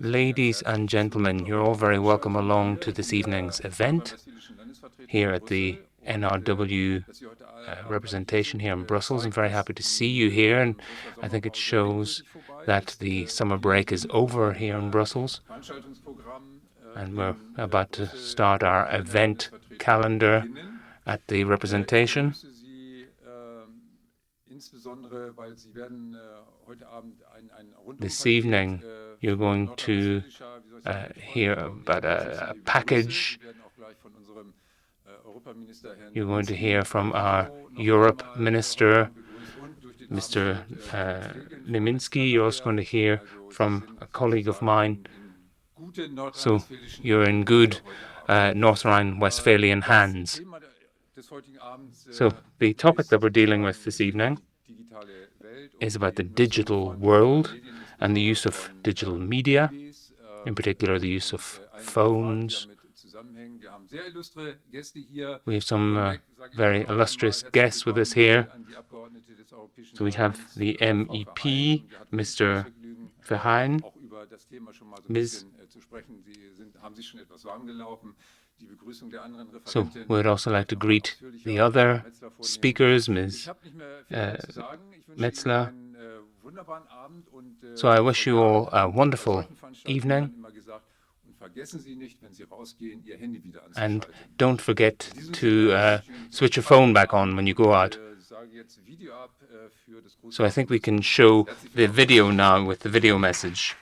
Ladies and gentlemen, you're all very welcome along to this evening's event here at the NRW representation here in Brussels. I'm very happy to see you here, and I think it shows that the summer break is over here in Brussels, and we're about to start our event calendar at the representation. This evening, you're going to hear about a package. You're going to hear from our Europe Minister, Mr. Leminski. You're also going to hear from a colleague of mine. So you're in good North Rhine-Westphalian hands. So the topic that we're dealing with this evening is about the digital world and the use of digital media, in particular the use of phones. We have some very illustrious guests with us here. So we have the MEP, Mr. Verheyen, Ms. So we'd also like to greet the other speakers, Ms. Metzler. So I wish you all a wonderful evening. And don't forget to switch your phone back on when you go out. So I think we can show the video now with the video message.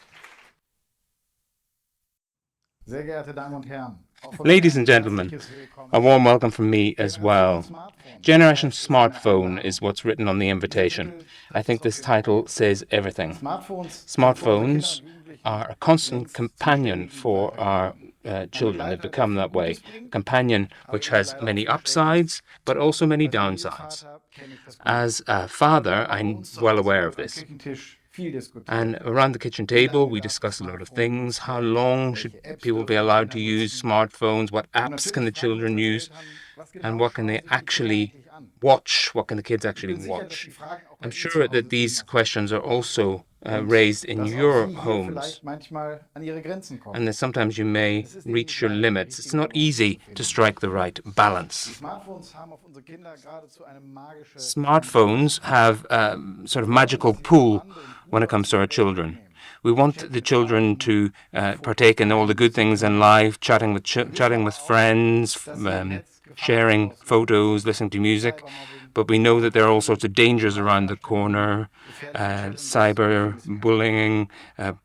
Ladies and gentlemen, a warm welcome from me as well. Generation Smartphone is what's written on the invitation. I think this title says everything. Smartphones are a constant companion for our children. They've become that way. A companion which has many upsides, but also many downsides. As a father, I'm well aware of this. And around the kitchen table, we discuss a lot of things. How long should people be allowed to use smartphones? What apps can the children use? And what can they actually watch? What can the kids actually watch? I'm sure that these questions are also raised in your homes. And that sometimes you may reach your limits. It's not easy to strike the right balance. Smartphones have a sort of magical pull when it comes to our children. We want the children to partake in all the good things in life, chatting with friends, sharing photos, listening to music. But we know that there are all sorts of dangers around the corner, cyberbullying,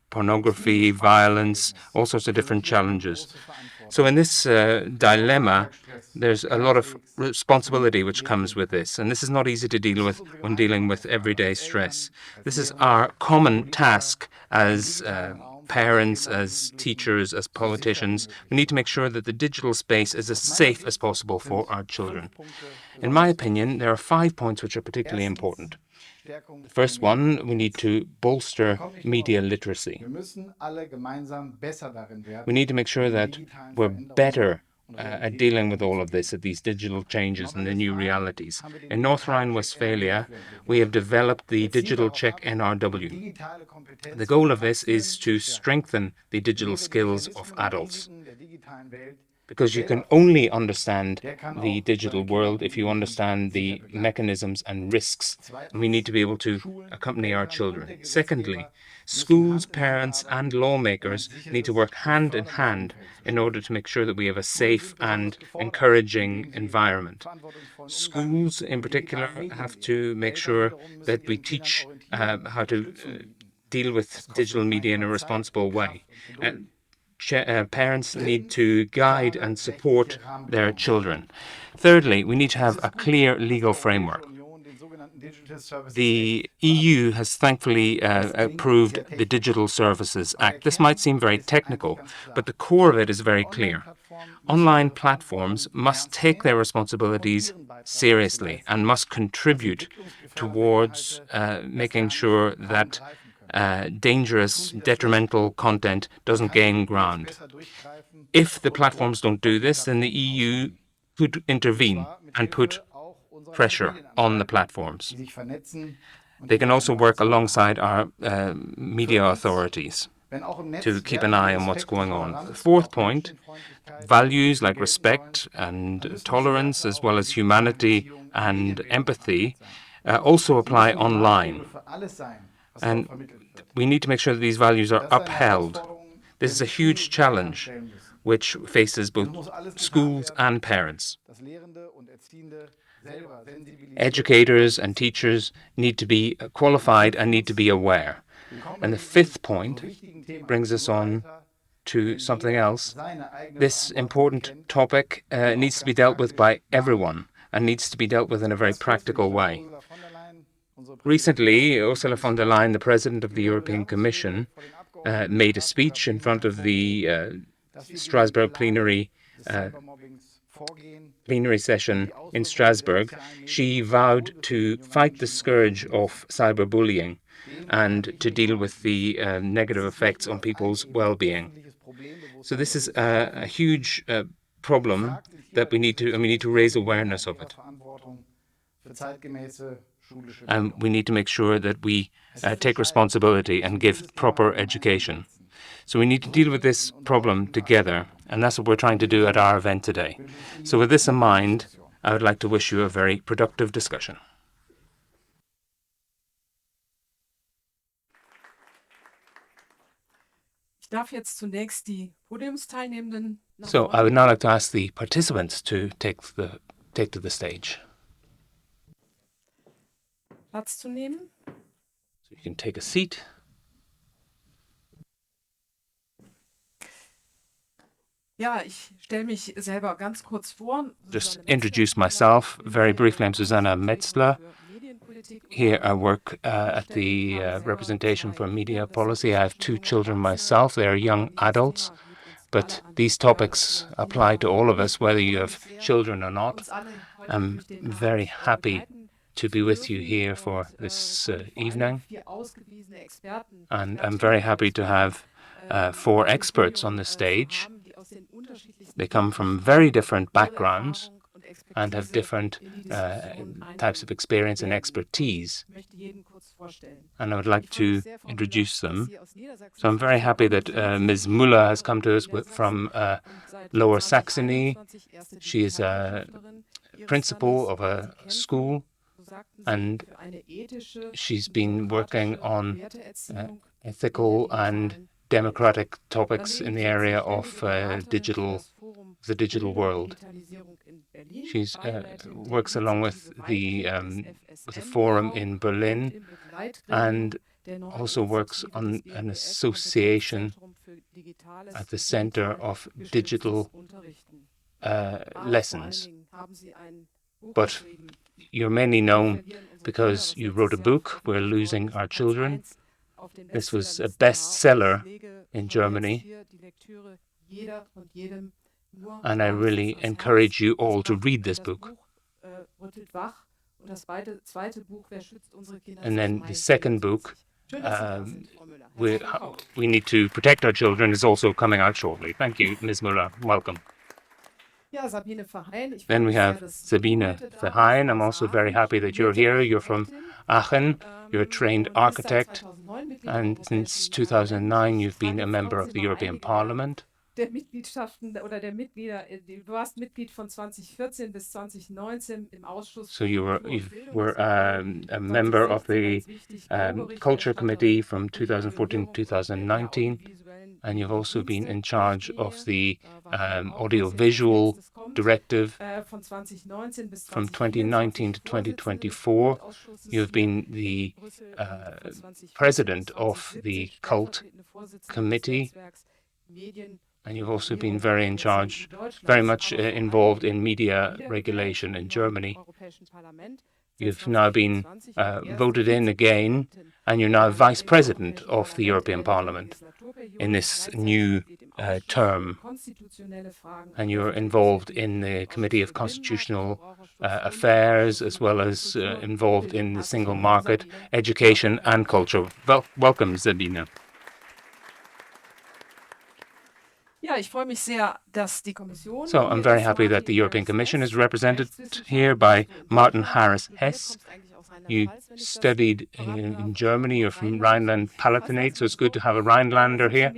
pornography, violence, all sorts of different challenges. So in this dilemma, there's a lot of responsibility which comes with this, and this is not easy to deal with when dealing with everyday stress. This is our common task as parents, as teachers, as politicians. We need to make sure that the digital space is as safe as possible for our children. In my opinion, there are 5 points which are particularly important. The first one, we need to bolster media literacy. We need to make sure that we're better at dealing with all of this, at these digital changes and the new realities. In North Rhine-Westphalia, we have developed the Digital Check NRW. The goal of this is to strengthen the digital skills of adults. Because you can only understand the digital world if you understand the mechanisms and risks. And we need to be able to accompany our children. Secondly, schools, parents, and lawmakers need to work hand in hand in order to make sure that we have a safe and encouraging environment. Schools, in particular, have to make sure that we teach how to deal with digital media in a responsible way. Parents need to guide and support their children. Thirdly, we need to have a clear legal framework. The EU has thankfully approved the Digital Services Act. This might seem very technical, but the core of it is very clear. Online platforms must take their responsibilities seriously and must contribute towards making sure that dangerous, detrimental content doesn't gain ground. If the platforms don't do this, then the EU could intervene and put pressure on the platforms. They can also work alongside our media authorities to keep an eye on what's going on. The fourth point, values like respect and tolerance, as well as humanity and empathy, also apply online. And we need to make sure that these values are upheld. This is a huge challenge which faces both schools and parents. Educators and teachers need to be qualified and need to be aware. And the fifth point brings us on to something else. This important topic needs to be dealt with by everyone and needs to be dealt with in a very practical way. Recently, Ursula von der Leyen, the President of the European Commission, made a speech in front of the Strasbourg plenary session in Strasbourg. She vowed to fight the scourge of cyberbullying and to deal with the negative effects on people's well-being. So this is a huge problem that we need to raise awareness of it. And we need to make sure that we take responsibility and give proper education. So we need to deal with this problem together, and that's what we're trying to do at our event today. So with this in mind, I would like to wish you a very productive discussion. So I would now like to ask the participants to take to the stage. So you can take a seat. Just introduce myself very briefly. I'm Susanna Metzler. Here I work at the Representation for Media Policy. I have 2 children myself. They are young adults, but these topics apply to all of us, whether you have children or not. I'm very happy to be with you here for this evening, and I'm very happy to have 4 experts on the stage. They come from very different backgrounds and have different types of experience and expertise. And I would like to introduce them. So I'm very happy that Ms. Müller has come to us from Lower Saxony. She is a principal of a school, and she's been working on ethical and democratic topics in the area of the digital world. She works along with the forum in Berlin, and also works on an association at the Center of Digital Lessons. But you're mainly known because you wrote a book, We're Losing Our Children. This was a bestseller in Germany, and I really encourage you all to read this book. And then the second book, We Need to Protect Our Children, is also coming out shortly. Thank you, Ms. Müller. Welcome. Then we have Sabine Verheyen. I'm also very happy that you're here. You're from Aachen. You're a trained architect, and since 2009 you've been a member of the European Parliament. Du warst Mitglied von 2014 bis 2019 im Ausschuss. So you were a member of the Culture Committee from 2014 to 2019, and you've also been in charge of the audiovisual directive from 2019 to 2024. You've been the president of the Cult Committee, and you've also been very much involved in media regulation in Germany. You've now been voted in again, and you're now Vice President of the European Parliament in this new term. And you're involved in the Committee of Constitutional Affairs, as well as involved in the single market, education and culture. Welcome, Sabine. So I'm very happy that the European Commission is represented here by Martin Harris-Hess. You studied in Germany. You're from Rhineland-Palatinate, so it's good to have a Rhinelander here.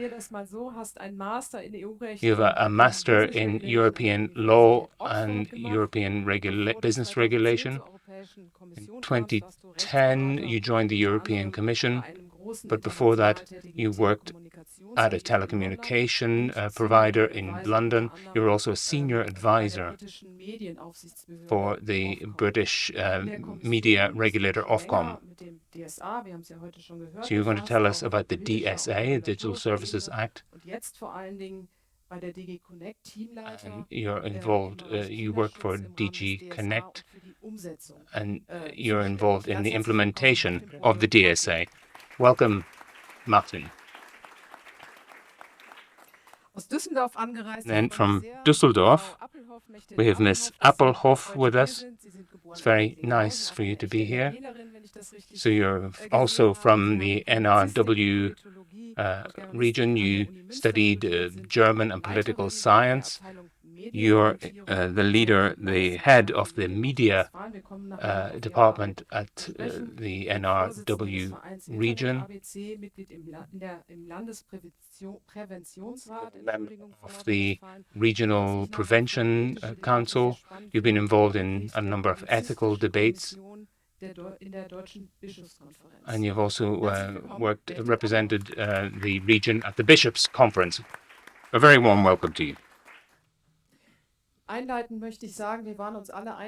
You have a master in European law and European business regulation. In 2010, you joined the European Commission, but before that, you worked at a telecommunication provider in London. You were also a senior advisor for the British media regulator Ofcom. So you're going to tell us about the DSA, the Digital Services Act. And you're involved, you work for DG Connect, and you're involved in the implementation of the DSA. Welcome, Martin. Then from Düsseldorf, we have Miss Appelhoff with us. It's very nice for you to be here. So you're also from the NRW region. You studied German and political science. You're the leader, the head of the media department at the NRW region, member of the Regional Prevention Council. You've been involved in a number of ethical debates. And you've also represented the region at the Bishops' Conference. A very warm welcome to you.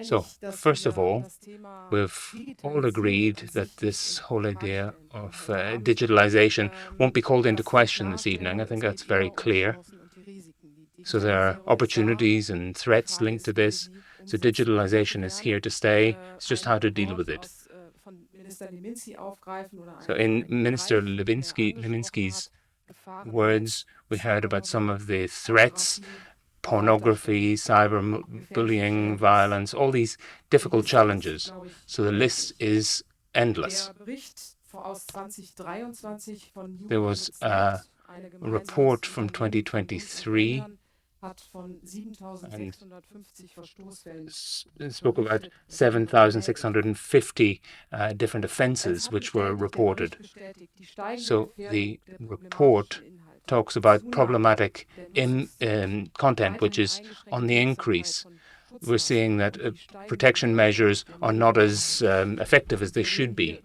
So, first of all, we've all agreed that this whole idea of digitalization won't be called into question this evening. I think that's very clear. So there are opportunities and threats linked to this. So digitalization is here to stay. It's just how to deal with it. So in Minister Lewinsky's words, we heard about some of the threats: pornography, cyberbullying, violence, all these difficult challenges. So the list is endless. There was a report from 2023 and spoke about 7,650 different offences which were reported. So the report talks about problematic content which is on the increase. We're seeing that protection measures are not as effective as they should be.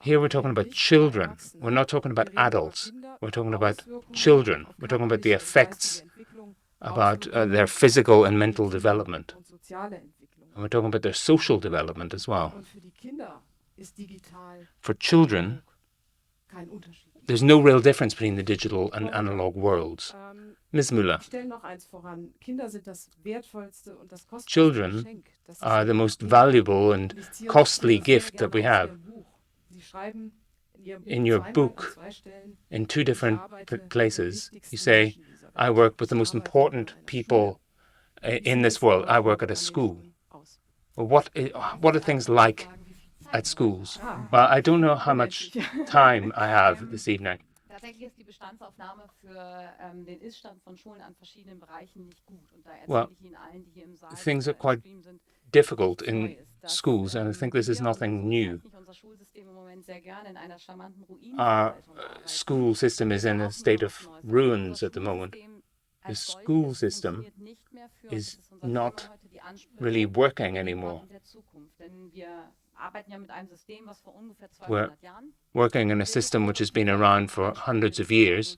Here we're talking about children. We're not talking about adults. We're talking about children. We're talking about the effects about their physical and mental development. And we're talking about their social development as well. For children, there's no real difference between the digital and analog worlds. Ms. Müller, children are the most valuable and costly gift that we have. In your book, in 2 different places, you say, I work with the most important people in this world. I work at a school. Well, what are things like at schools? Well, I don't know how much time I have this evening. Well, things are quite difficult in schools, and I think this is nothing new. Our school system is in a state of ruins at the moment. The school system is not really working anymore. We're working in a system which has been around for hundreds of years.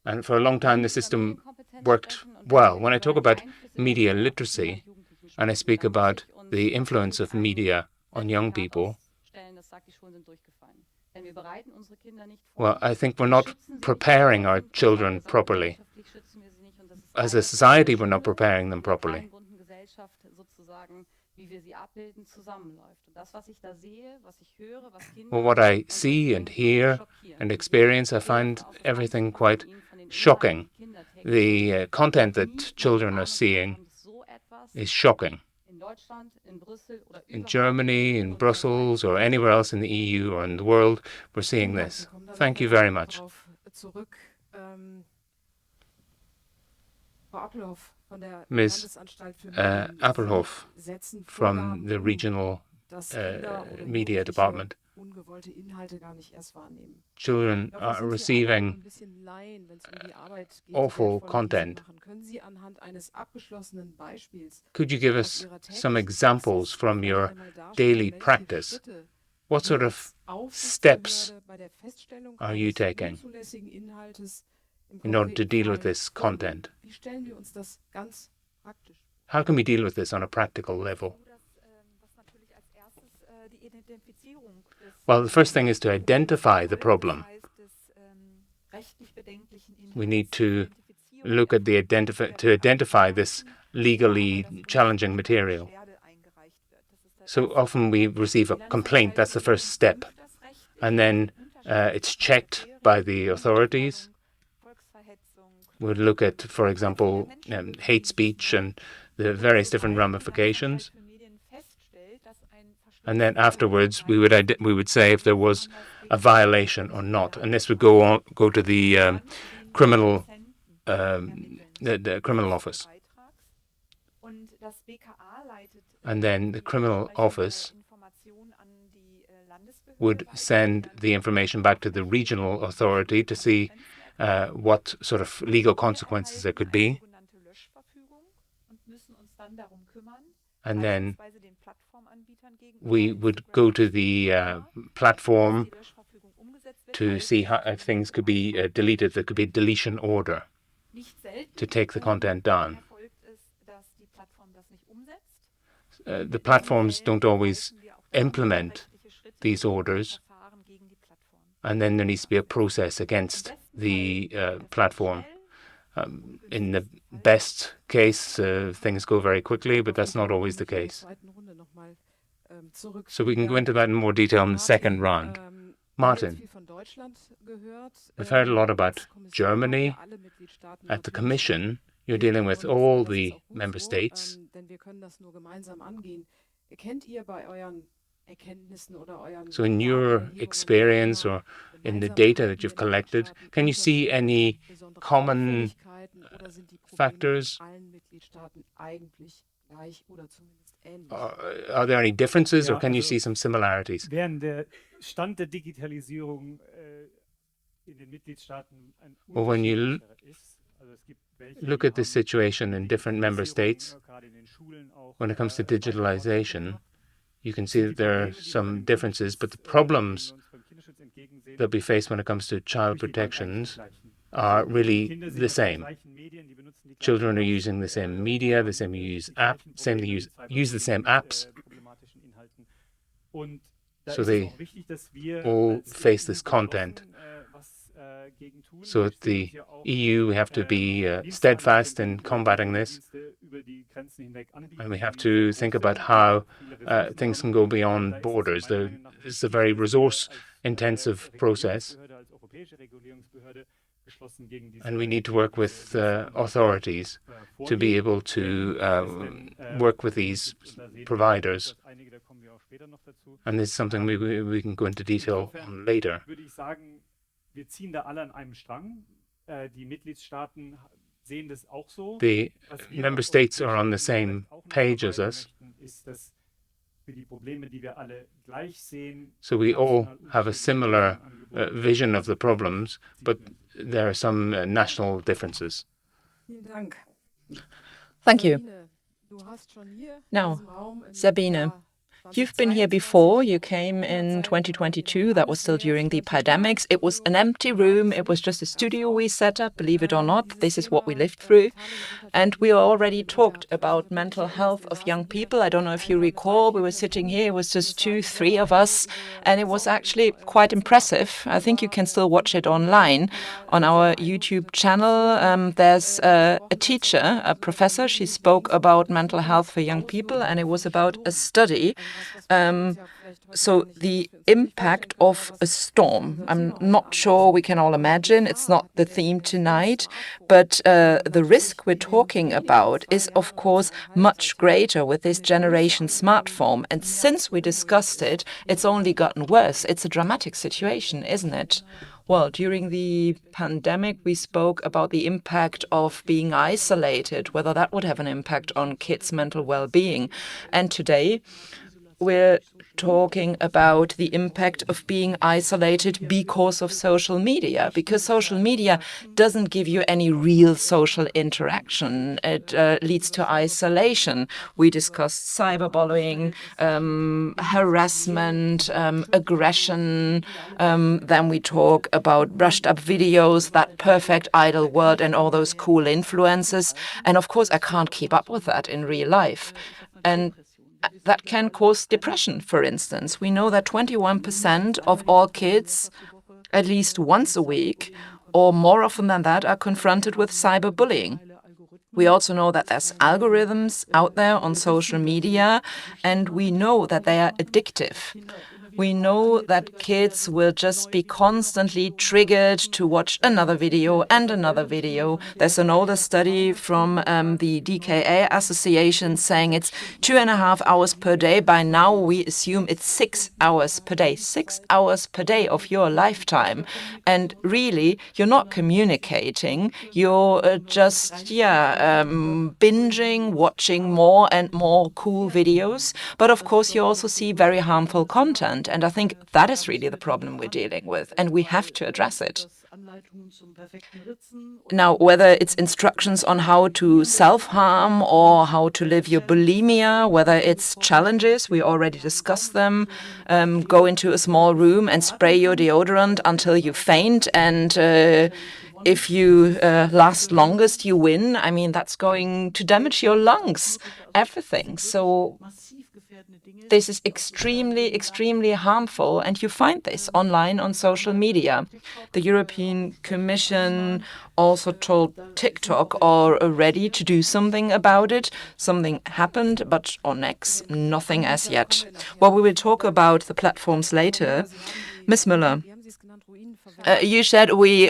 And for a long time, the system worked well. When I talk about media literacy, and I speak about the influence of media on young people, well, I think we're not preparing our children properly. As a society, we're not preparing them properly. Well, what I see and hear and experience, I find everything quite shocking. The content that children are seeing is shocking. In Germany, in Brussels, or anywhere else in the EU or in the world, we're seeing this. Thank you very much. Ms. Appelhoff from the regional media department. Children are receiving awful content. Could you give us some examples from your daily practice? What sort of steps are you taking in order to deal with this content? How can we deal with this on a practical level? Well, the first thing is to identify the problem. We need to look at to identify this legally challenging material. So often we receive a complaint, that's the first step. And then it's checked by the authorities. We'll look at, for example, hate speech and the various different ramifications. And then afterwards, we would say if there was a violation or not. And this would go to the criminal office. And then the criminal office would send the information back to the regional authority to see what sort of legal consequences there could be. And then we would go to the platform to see if things could be deleted. There could be a deletion order to take the content down. The platforms don't always implement these orders, and then there needs to be a process against the platform. In the best case, things go very quickly, but that's not always the case. So we can go into that in more detail in the second round. Martin, we've heard a lot about Germany. At the Commission, you're dealing with all the member states. So in your experience or in the data that you've collected, can you see any common factors? Are there any differences, or can you see some similarities? Well, when you look at the situation in different member states, when it comes to digitalization, you can see that there are some differences, but the problems that we face when it comes to child protections are really the same. Children are using the same media, the same use the same apps. So they all face this content. So at the EU, we have to be steadfast in combating this. And we have to think about how things can go beyond borders. It's a very resource-intensive process. And we need to work with authorities to be able to work with these providers. And this is something we can go into detail on later. The member states are on the same page as us. So we all have a similar vision of the problems, but there are some national differences. Thank you. Now, Sabine, you've been here before. You came in 2022. That was still during the pandemics. It was an empty room. It was just a studio we set up. Believe it or not, this is what we lived through. And we already talked about mental health of young people. I don't know if you recall, we were sitting here. It was just 2-3 of us. And it was actually quite impressive. I think you can still watch it online on our YouTube channel. There's a teacher, a professor. She spoke about mental health for young people. And it was about a study So the impact of a storm, I'm not sure we can all imagine. It's not the theme tonight, but the risk we're talking about is, of course, much greater with this generation smartphone. And since we discussed it, it's only gotten worse. It's a dramatic situation, isn't it? Well, during the pandemic, we spoke about the impact of being isolated, whether that would have an impact on kids' mental well-being. And today, we're talking about the impact of being isolated because of social media, because social media doesn't give you any real social interaction. It leads to isolation. We discussed cyberbullying, harassment, aggression. Then we talk about brushed up videos, that perfect idol world, and all those cool influences. And of course, I can't keep up with that in real life. And that can cause depression, for instance. We know that 21% of all kids, at least once a week, or more often than that, are confronted with cyberbullying. We also know that there's algorithms out there on social media, and we know that they are addictive. We know that kids will just be constantly triggered to watch another video and another video. There's an older study from the DKA Association saying it's 2.5 hours per day. By now, we assume it's 6 hours per day. 6 hours per day of your lifetime. And really, you're not communicating. You're just, binging, watching more and more cool videos. But of course, you also see very harmful content. And I think that is really the problem we're dealing with, and we have to address it. Now, whether it's instructions on how to self-harm or how to live your bulimia, whether it's challenges, we already discussed them, go into a small room and spray your deodorant until you faint, and if you last longest, you win. I mean, that's going to damage your lungs, everything. So this is extremely, extremely harmful, and you find this online on social media. The European Commission also told TikTok already to do something about it. Something happened, but on X, nothing as yet. Well, we will talk about the platforms later. Ms. Müller, you said we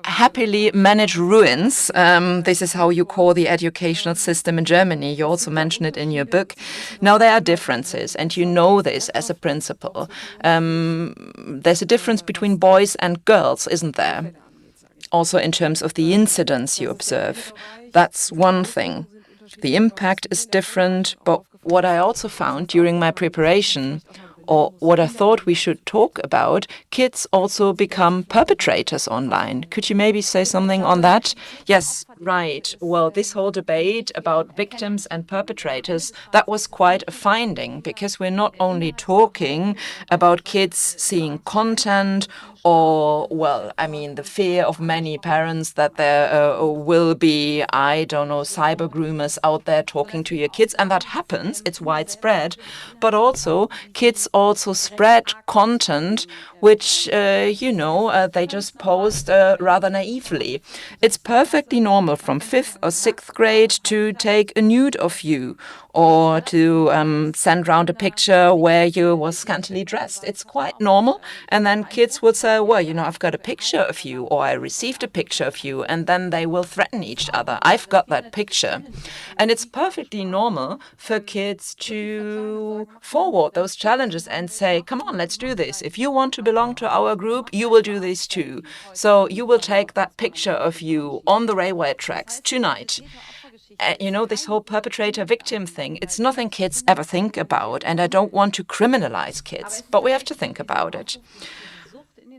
happily manage ruins. This is how you call the educational system in Germany. You also mention it in your book. Now, there are differences, and you know this as a principle. There's a difference between boys and girls, isn't there? Also in terms of the incidents you observe. That's one thing. The impact is different, but what I also found during my preparation, or what I thought we should talk about, kids also become perpetrators online. Could you maybe say something on that? Yes, right. Well, this whole debate about victims and perpetrators, that was quite a finding, because we're not only talking about kids seeing content or, well, I mean, the fear of many parents that there will be, I don't know, cyber groomers out there talking to your kids. And that happens. It's widespread. But also, kids also spread content which, they just post rather naively. It's perfectly normal from 5th or 6th grade to take a nude of you, or to send round a picture where you were scantily dressed. It's quite normal. And then kids will say, well, I've got a picture of you, or I received a picture of you, and then they will threaten each other. I've got that picture. And it's perfectly normal for kids to forward those challenges and say, come on, let's do this. If you want to belong to our group, you will do this too. So you will take that picture of you on the railway tracks tonight. This whole perpetrator-victim thing, it's nothing kids ever think about, and I don't want to criminalize kids, but we have to think about it.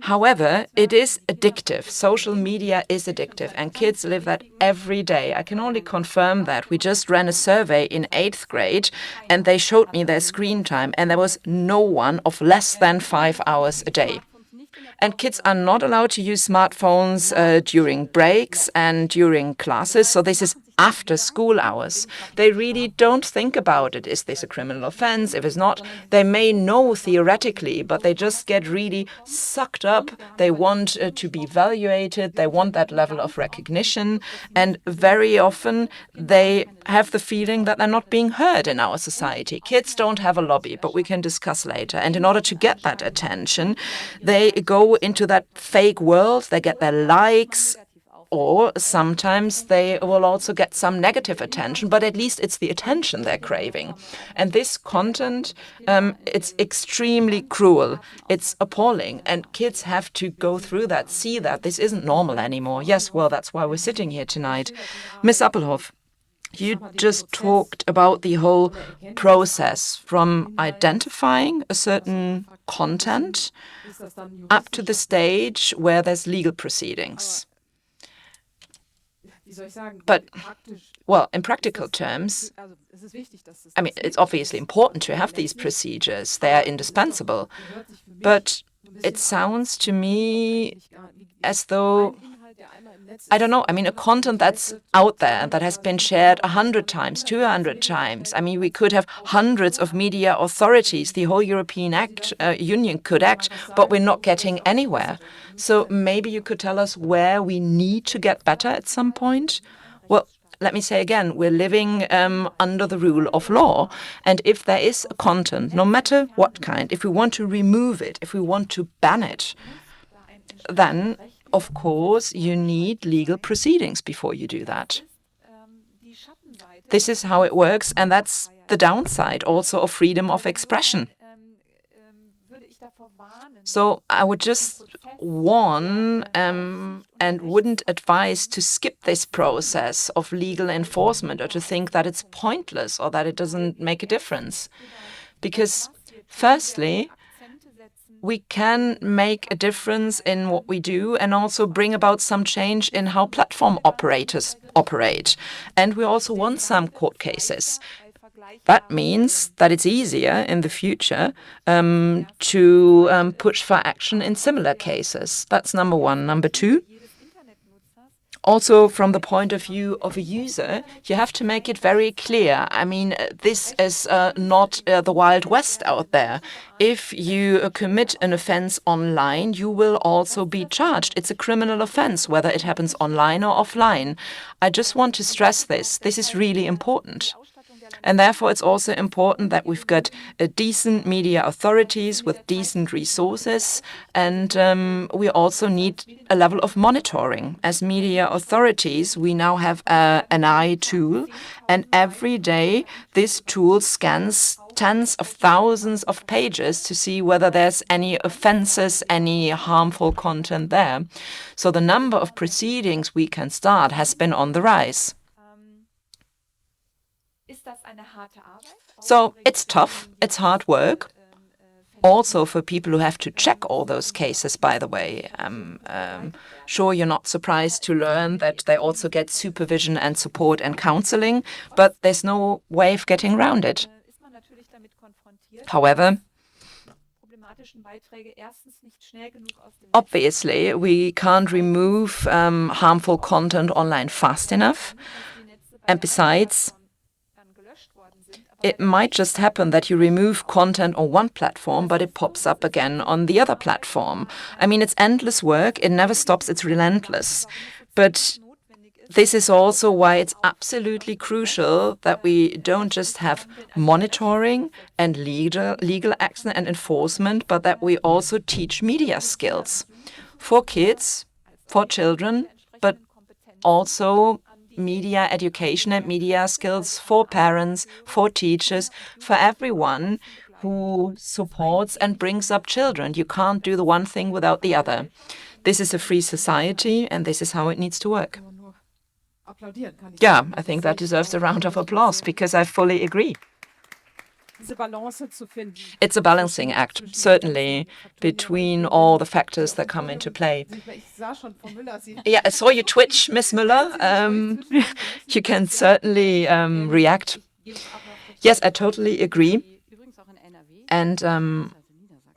However, it is addictive. Social media is addictive, and kids live that every day. I can only confirm that. We just ran a survey in 8th grade, and they showed me their screen time, and there was no one of less than 5 hours a day. And kids are not allowed to use smartphones during breaks and during classes. So this is after school hours. They really don't think about it. Is this a criminal offense? If it's not, they may know theoretically, but they just get really sucked up. They want to be evaluated. They want that level of recognition. And very often they have the feeling that they're not being heard in our society. Kids don't have a lobby, but we can discuss later. And in order to get that attention, they go into that fake world. They get their likes, or sometimes they will also get some negative attention, but at least it's the attention they're craving. And this content, it's extremely cruel. It's appalling. And kids have to go through that, see that this isn't normal anymore. Yes, well, that's why we're sitting here tonight. Miss Appelhoff, you just talked about the whole process from identifying a certain content up to the stage where there's legal proceedings. But, well, in practical terms, I mean, it's obviously important to have these procedures. They are indispensable. But it sounds to me as though, I don't know, I mean, a content that's out there that has been shared 100 times, 200 times. I mean, we could have hundreds of media authorities. The whole European Union could act, but we're not getting anywhere. So maybe you could tell us where we need to get better at some point? Well, let me say again, we're living under the rule of law. And if there is a content, no matter what kind, if we want to remove it, if we want to ban it, then of course, you need legal proceedings before you do that. This is how it works, and that's the downside also of freedom of expression. So I would just warn and wouldn't advise to skip this process of legal enforcement or to think that it's pointless or that it doesn't make a difference. Because firstly, we can make a difference in what we do and also bring about some change in how platform operators operate. And we also want some court cases. That means that it's easier in the future to push for action in similar cases. That's number one. Number two, also from the point of view of a user, you have to make it very clear. I mean, this is not the Wild West out there. If you commit an offense online, you will also be charged. It's a criminal offense, whether it happens online or offline. I just want to stress this. This is really important. And therefore, it's also important that we've got decent media authorities with decent resources. And we also need a level of monitoring. As media authorities, we now have an eye tool. And every day, this tool scans tens of thousands of pages to see whether there's any offenses, any harmful content there. So the number of proceedings we can start has been on the rise. So it's tough, it's hard work, also for people who have to check all those cases, by the way. Sure, you're not surprised to learn that they also get supervision and support and counseling, but there's no way of getting around it. However, obviously, we can't remove harmful content online fast enough. And besides, it might just happen that you remove content on one platform, but it pops up again on the other platform. I mean, it's endless work. It never stops. It's relentless. But this is also why it's absolutely crucial that we don't just have monitoring and legal action and enforcement, but that we also teach media skills for kids, for children, but also media education and media skills for parents, for teachers, for everyone who supports and brings up children. You can't do the one thing without the other. This is a free society, and this is how it needs to work. Yeah, I think that deserves a round of applause because I fully agree. It's a balancing act, certainly, between all the factors that come into play. Yeah, I saw you twitch, Miss Müller. You can certainly react. Yes, I totally agree. And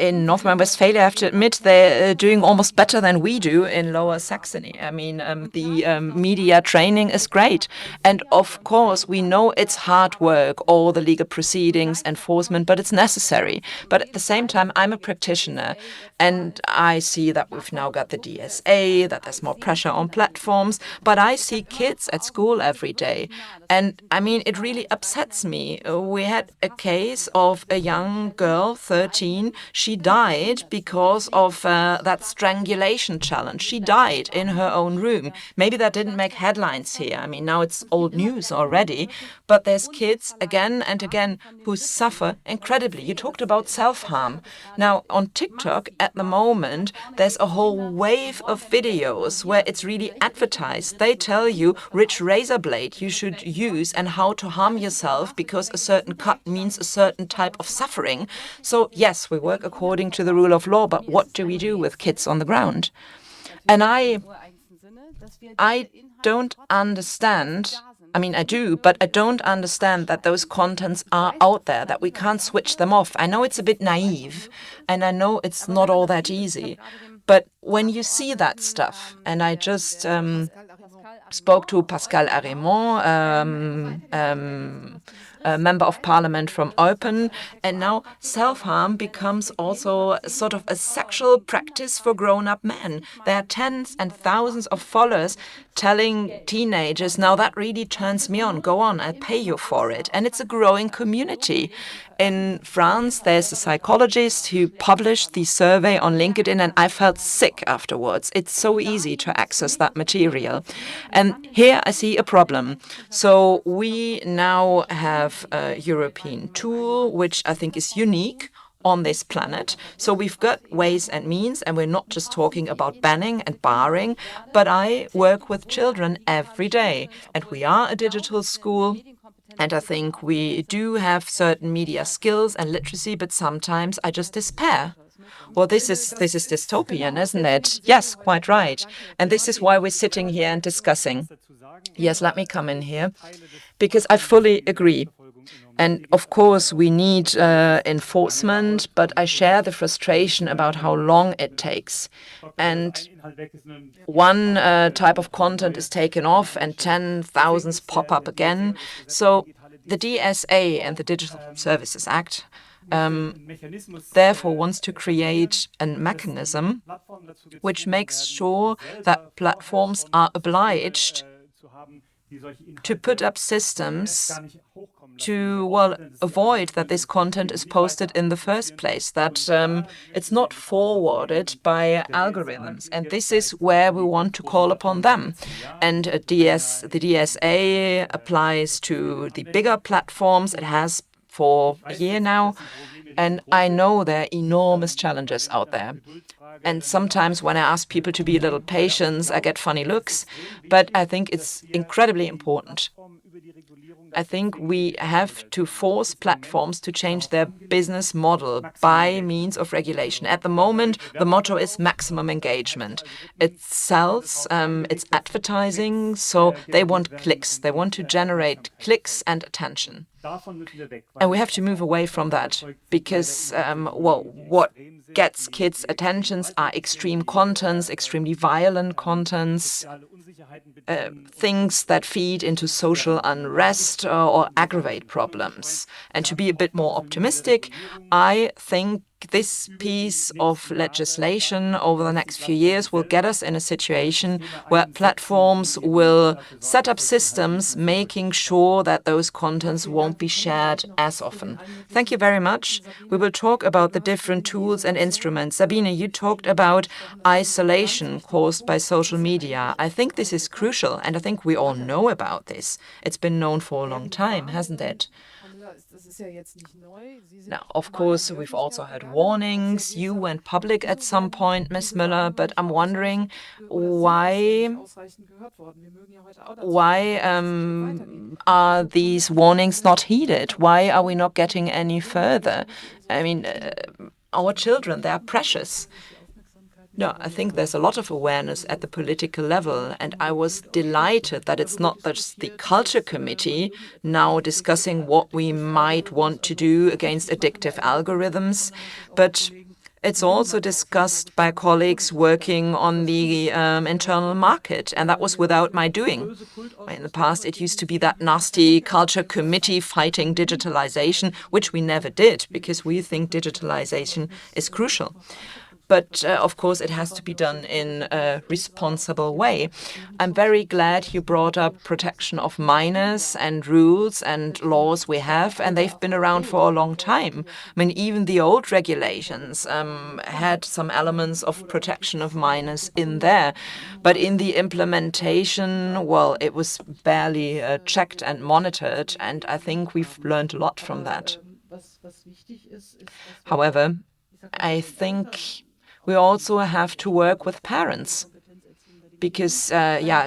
in North Rhine-Westphalia, I have to admit, they're doing almost better than we do in Lower Saxony. I mean, the media training is great. And of course, we know it's hard work, all the legal proceedings, enforcement, but it's necessary. But at the same time, I'm a practitioner, and I see that we've now got the DSA, that there's more pressure on platforms, but I see kids at school every day. And I mean, it really upsets me. We had a case of a young girl, 13. She died because of that strangulation challenge. She died in her own room. Maybe that didn't make headlines here. I mean, now it's old news already. But there's kids again and again who suffer incredibly. You talked about self-harm. Now, on TikTok at the moment, there's a whole wave of videos where it's really advertised. They tell you which razor blade you should use and how to harm yourself because a certain cut means a certain type of suffering. So yes, we work according to the rule of law, but what do we do with kids on the ground? And I don't understand. I mean, I do, but I don't understand that those contents are out there, that we can't switch them off. I know it's a bit naive, and I know it's not all that easy. But when you see that stuff, and I just spoke to Pascal Arimont, a member of parliament from Eupen, and now self-harm becomes also sort of a sexual practice for grown-up men. There are tens and thousands of followers telling teenagers, now that really turns me on, go on, I'll pay you for it. And it's a growing community. In France, there's a psychologist who published the survey on LinkedIn, and I felt sick afterwards. It's so easy to access that material. And here I see a problem. So we now have a European tool, which I think is unique on this planet. So we've got ways and means, and we're not just talking about banning and barring, but I work with children every day, and we are a digital school. And I think we do have certain media skills and literacy, but sometimes I just despair. Well, this is dystopian, isn't it? Yes, quite right. And this is why we're sitting here and discussing. Yes, let me come in here, because I fully agree. And of course, we need enforcement, but I share the frustration about how long it takes. And one type of content is taken off and 10,000 pop up again. So the DSA and the Digital Services Act therefore wants to create a mechanism which makes sure that platforms are obliged to put up systems to, well, avoid that this content is posted in the first place, that it's not forwarded by algorithms. And this is where we want to call upon them. And the DSA applies to the bigger platforms. It has for a year now. And I know there are enormous challenges out there. And sometimes when I ask people to be a little patient, I get funny looks. But I think it's incredibly important. I think we have to force platforms to change their business model by means of regulation. At the moment, the motto is maximum engagement. It sells, it's advertising, so they want clicks. They want to generate clicks and attention. And we have to move away from that because, well, what gets kids' attentions are extreme contents, extremely violent contents, things that feed into social unrest or aggravate problems. And to be a bit more optimistic, I think this piece of legislation over the next few years will get us in a situation where platforms will set up systems making sure that those contents won't be shared as often. Thank you very much. We will talk about the different tools and instruments. Sabine, you talked about isolation caused by social media. I think this is crucial, and I think we all know about this. It's been known for a long time, hasn't it? Now, of course, we've also had warnings. You went public at some point, Ms. Müller, but I'm wondering why are these warnings not heeded? Why are we not getting any further? I mean, our children, they are precious. No, I think there's a lot of awareness at the political level, and I was delighted that it's not just the Culture Committee now discussing what we might want to do against addictive algorithms, but It's also discussed by colleagues working on the internal market, and that was without my doing. In the past, it used to be that nasty culture committee fighting digitalization, which we never did because we think digitalization is crucial. But of course, it has to be done in a responsible way. I'm very glad you brought up protection of minors and rules and laws we have, and they've been around for a long time. I mean, even the old regulations had some elements of protection of minors in there. But in the implementation, well, it was barely checked and monitored, and I think we've learned a lot from that. However, I think we also have to work with parents because,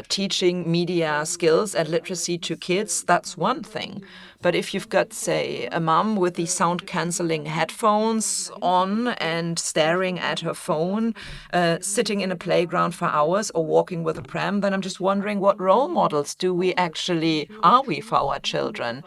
teaching media skills and literacy to kids, that's one thing. But if you've got, say, a mum with the sound-canceling headphones on and staring at her phone, sitting in a playground for hours or walking with a pram, then I'm just wondering what role models are we for our children?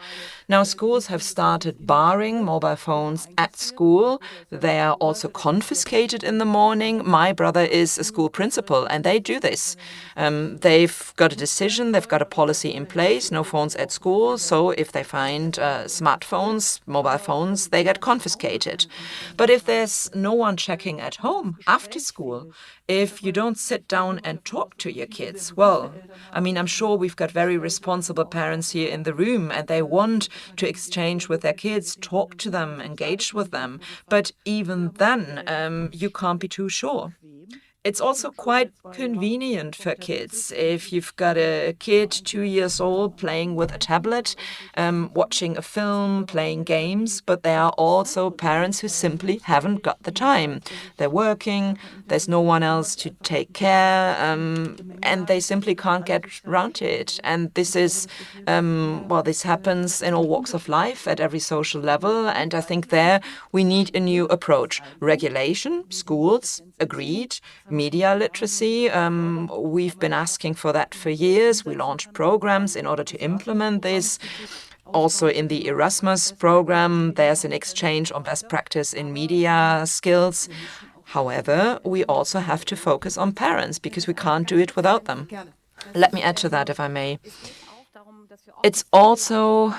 Now, schools have started barring mobile phones at school. They are also confiscated in the morning. My brother is a school principal, and they do this. They've got a decision, they've got a policy in place, no phones at school. So if they find smartphones, mobile phones, they get confiscated. But if there's no one checking at home after school, if you don't sit down and talk to your kids, well, I mean, I'm sure we've got very responsible parents here in the room and they want to exchange with their kids, talk to them, engage with them. But even then, you can't be too sure. It's also quite convenient for kids. If you've got a kid 2 years old playing with a tablet, watching a film, playing games, but there are also parents who simply haven't got the time. They're working, there's no one else to take care, and they simply can't get around to it. And this this happens in all walks of life at every social level. And I think there we need a new approach. Regulation, schools, agreed. Media literacy, we've been asking for that for years. We launched programs in order to implement this. Also in the Erasmus program, there's an exchange on best practice in media skills. However, we also have to focus on parents because we can't do it without them. Let me add to that, if I may. It's also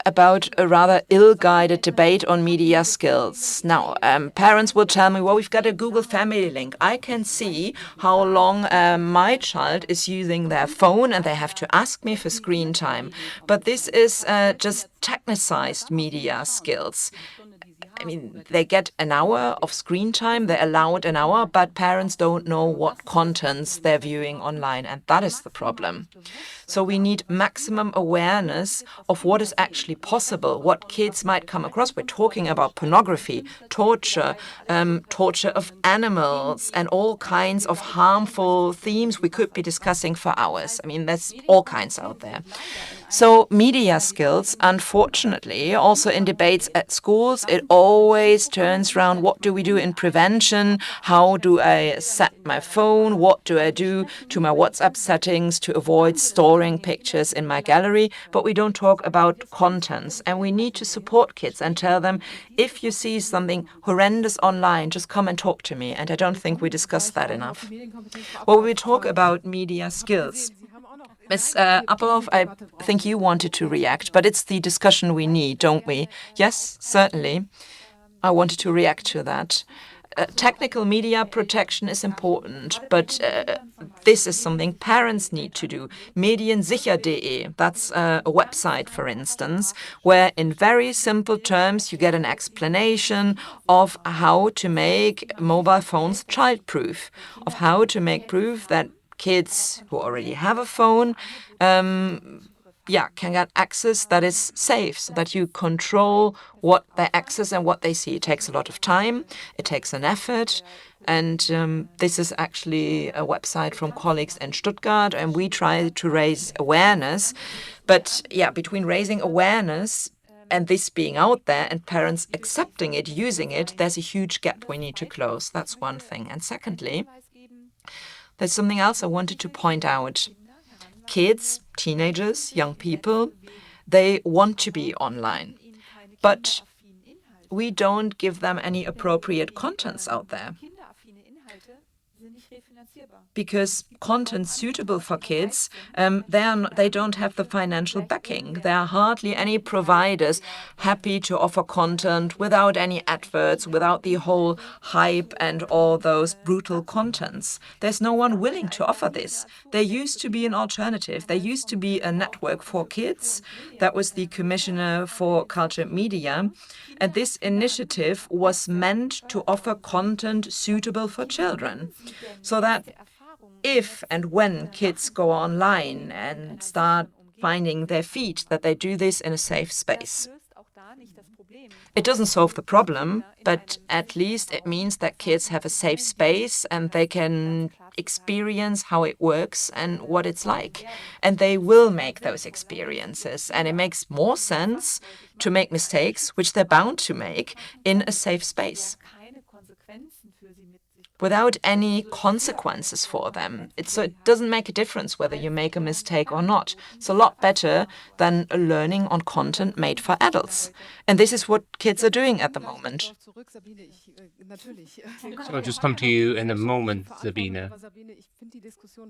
about a rather ill-guided debate on media skills. Now, parents will tell me, well, we've got a Google Family link. I can see how long my child is using their phone, and they have to ask me for screen time. But this is just technicized media skills. I mean, they get an hour of screen time, they're allowed an hour, but parents don't know what contents they're viewing online, and that is the problem. So we need maximum awareness of what is actually possible, what kids might come across. We're talking about pornography, torture, torture of animals, and all kinds of harmful themes we could be discussing for hours. I mean, there's all kinds out there. So media skills, unfortunately, also in debates at schools, it always turns around what do we do in prevention? How do I set my phone? What do I do to my WhatsApp settings to avoid storing pictures in my gallery? But we don't talk about contents. And we need to support kids and tell them, if you see something horrendous online, just come and talk to me. And I don't think we discuss that enough. Well, we talk about media skills. Ms. Appelhoff, I think you wanted to react, but it's the discussion we need, don't we? Yes, certainly. I wanted to react to that. Technical media protection is important, but this is something parents need to do. Mediensicher.de, that's a website, for instance, where in very simple terms you get an explanation of how to make mobile phones child-proof, of how to make proof that kids who already have a phone can get access that is safe, so that you control what they access and what they see. It takes a lot of time, it takes an effort, and this is actually a website from colleagues in Stuttgart, and we try to raise awareness. But between raising awareness and this being out there and parents accepting it, using it, there's a huge gap we need to close. That's one thing. And secondly, there's something else I wanted to point out. Kids, teenagers, young people, they want to be online. But we don't give them any appropriate contents out there. Because content suitable for kids, they don't have the financial backing. There are hardly any providers happy to offer content without any adverts, without the whole hype and all those brutal contents. There's no one willing to offer this. There used to be an alternative. There used to be a network for kids. That was the Commissioner for Culture and Media. And this initiative was meant to offer content suitable for children, so that if and when kids go online and start finding their feet, that they do this in a safe space. It doesn't solve the problem, but at least it means that kids have a safe space and they can experience how it works and what it's like. And they will make those experiences. And it makes more sense to make mistakes, which they're bound to make, in a safe space, without any consequences for them. So it doesn't make a difference whether you make a mistake or not. It's a lot better than learning on content made for adults. And this is what kids are doing at the moment. So I'll just come to you in a moment, Sabine.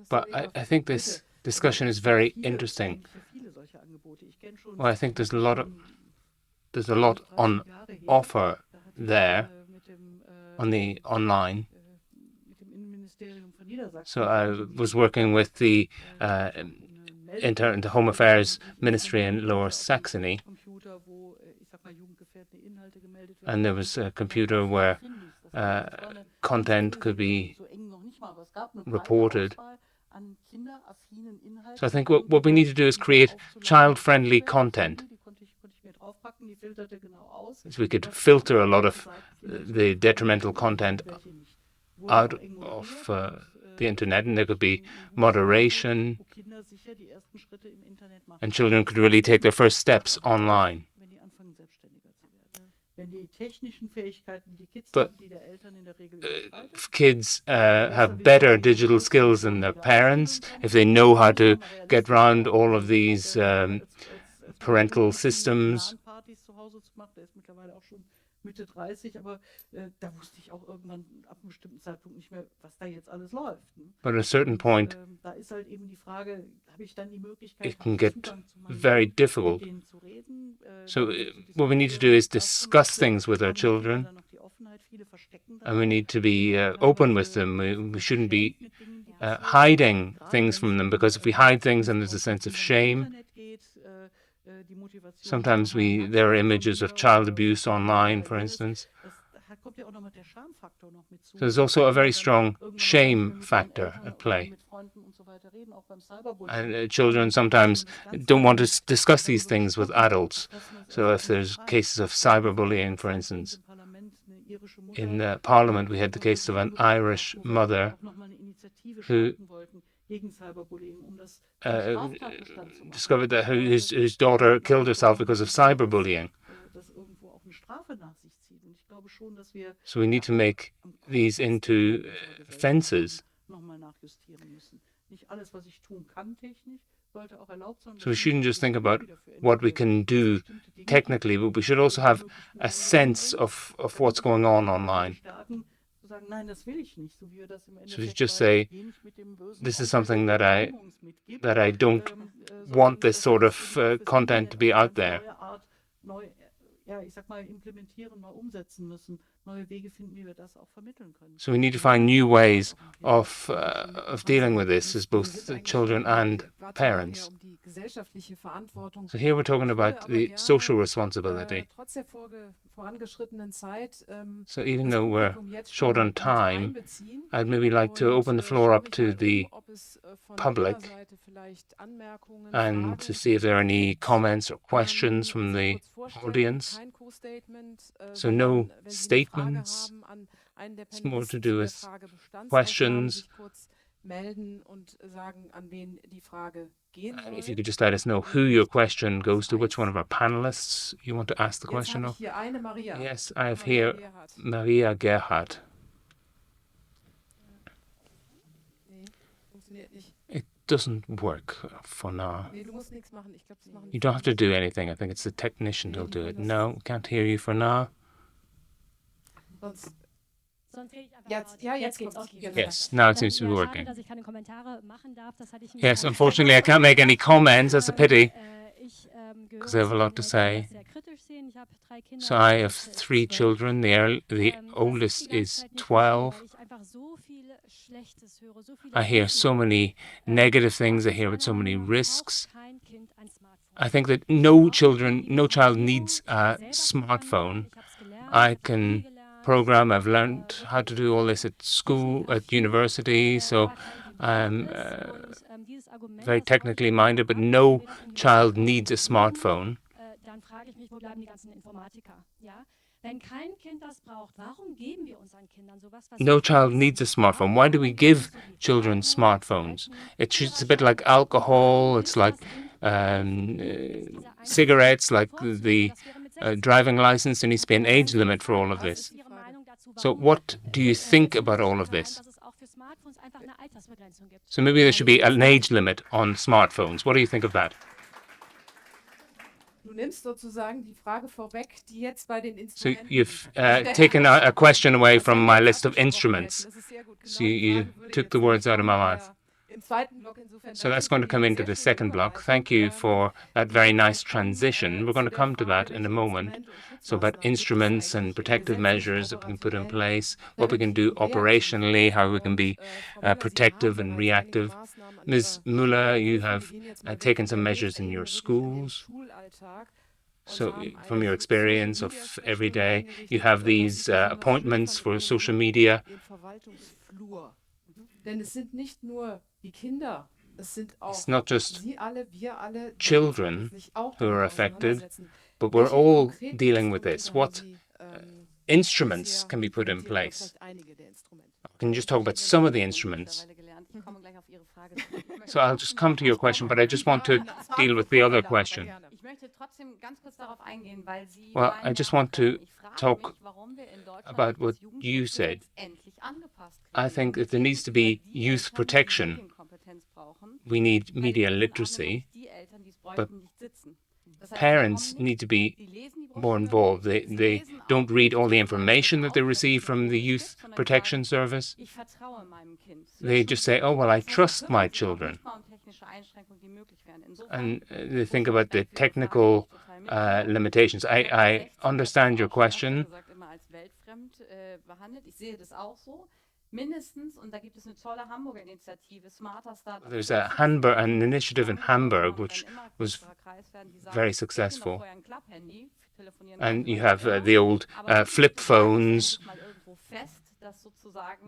But I think this discussion is very interesting. Well, I think there's a lot on offer there on the online. So I was working with the Home Affairs Ministry in Lower Saxony, and there was a computer where content could be reported. So I think what we need to do is create child-friendly content. So we could filter a lot of the detrimental content out of the internet, and there could be moderation, and children could really take their first steps online. But if kids have better digital skills than their parents, if they know how to get around all of these parental systems, Mitte 30, aber da wusste ich auch irgendwann ab einem bestimmten Zeitpunkt nicht mehr, was da jetzt alles läuft. But at a certain point, da ist halt eben die Frage, habe ich dann die Möglichkeit, it can get very difficult. So what we need to do is discuss things with our children, and we need to be open with them. We shouldn't be hiding things from them, because if we hide things, then there's a sense of shame. Sometimes there are images of child abuse online, for instance. So there's also a very strong shame factor at play. And children sometimes don't want to discuss these things with adults. So if there's cases of cyberbullying, for instance, in Parliament we had the case of an Irish mother who discovered that his daughter killed herself because of cyberbullying. So we need to make these into fences. So we shouldn't just think about what we can do technically, but we should also have a sense of what's going on online. So we just say, this is something that I don't want this sort of content to be out there. So we need to find new ways of dealing with this as both children and parents. So here we're talking about the social responsibility. So even though we're short on time, I'd maybe like to open the floor up to the public and to see if there are any comments or questions from the audience. So no statements. It's more to do with questions. And if you could just let us know who your question goes to, which one of our panelists you want to ask the question of. Yes, I have here Maria Gerhardt. It doesn't work for now. You don't have to do anything. I think it's the technician who'll do it. No, can't hear you for now. Yes, now it seems to be working. Yes, unfortunately, I can't make any comments. That's a pity, because I have a lot to say. So I have 3 children. The oldest is 12. I hear so many negative things. I hear about so many risks. I think that no child needs a smartphone. I can program. I've learned how to do all this at school, at university, so I'm very technically minded, but no child needs a smartphone. No child needs a smartphone. Why do we give children smartphones? It's a bit like alcohol. It's like cigarettes, like the driving license. There needs to be an age limit for all of this. So what do you think about all of this? So maybe there should be an age limit on smartphones. What do you think of that? So you've taken a question away from my list of instruments. So you took the words out of my mouth. So that's going to come into the second block. Thank you for that very nice transition. We're going to come to that in a moment. So about instruments and protective measures that we can put in place, what we can do operationally, how we can be protective and reactive. Ms. Müller, you have taken some measures in your schools. So from your experience of every day, you have these appointments for social media. It's not just children who are affected, but we're all dealing with this. What instruments can be put in place? Can you just talk about some of the instruments? So I'll just come to your question, but I just want to deal with the other question. Well, I just want to talk about what you said. I think that there needs to be youth protection. We need media literacy, but parents need to be more involved. They don't read all the information that they receive from the Youth Protection Service. They just say, oh, well, I trust my children. And they think about the technical limitations. I understand your question. There's an initiative in Hamburg which was very successful. And you have the old flip phones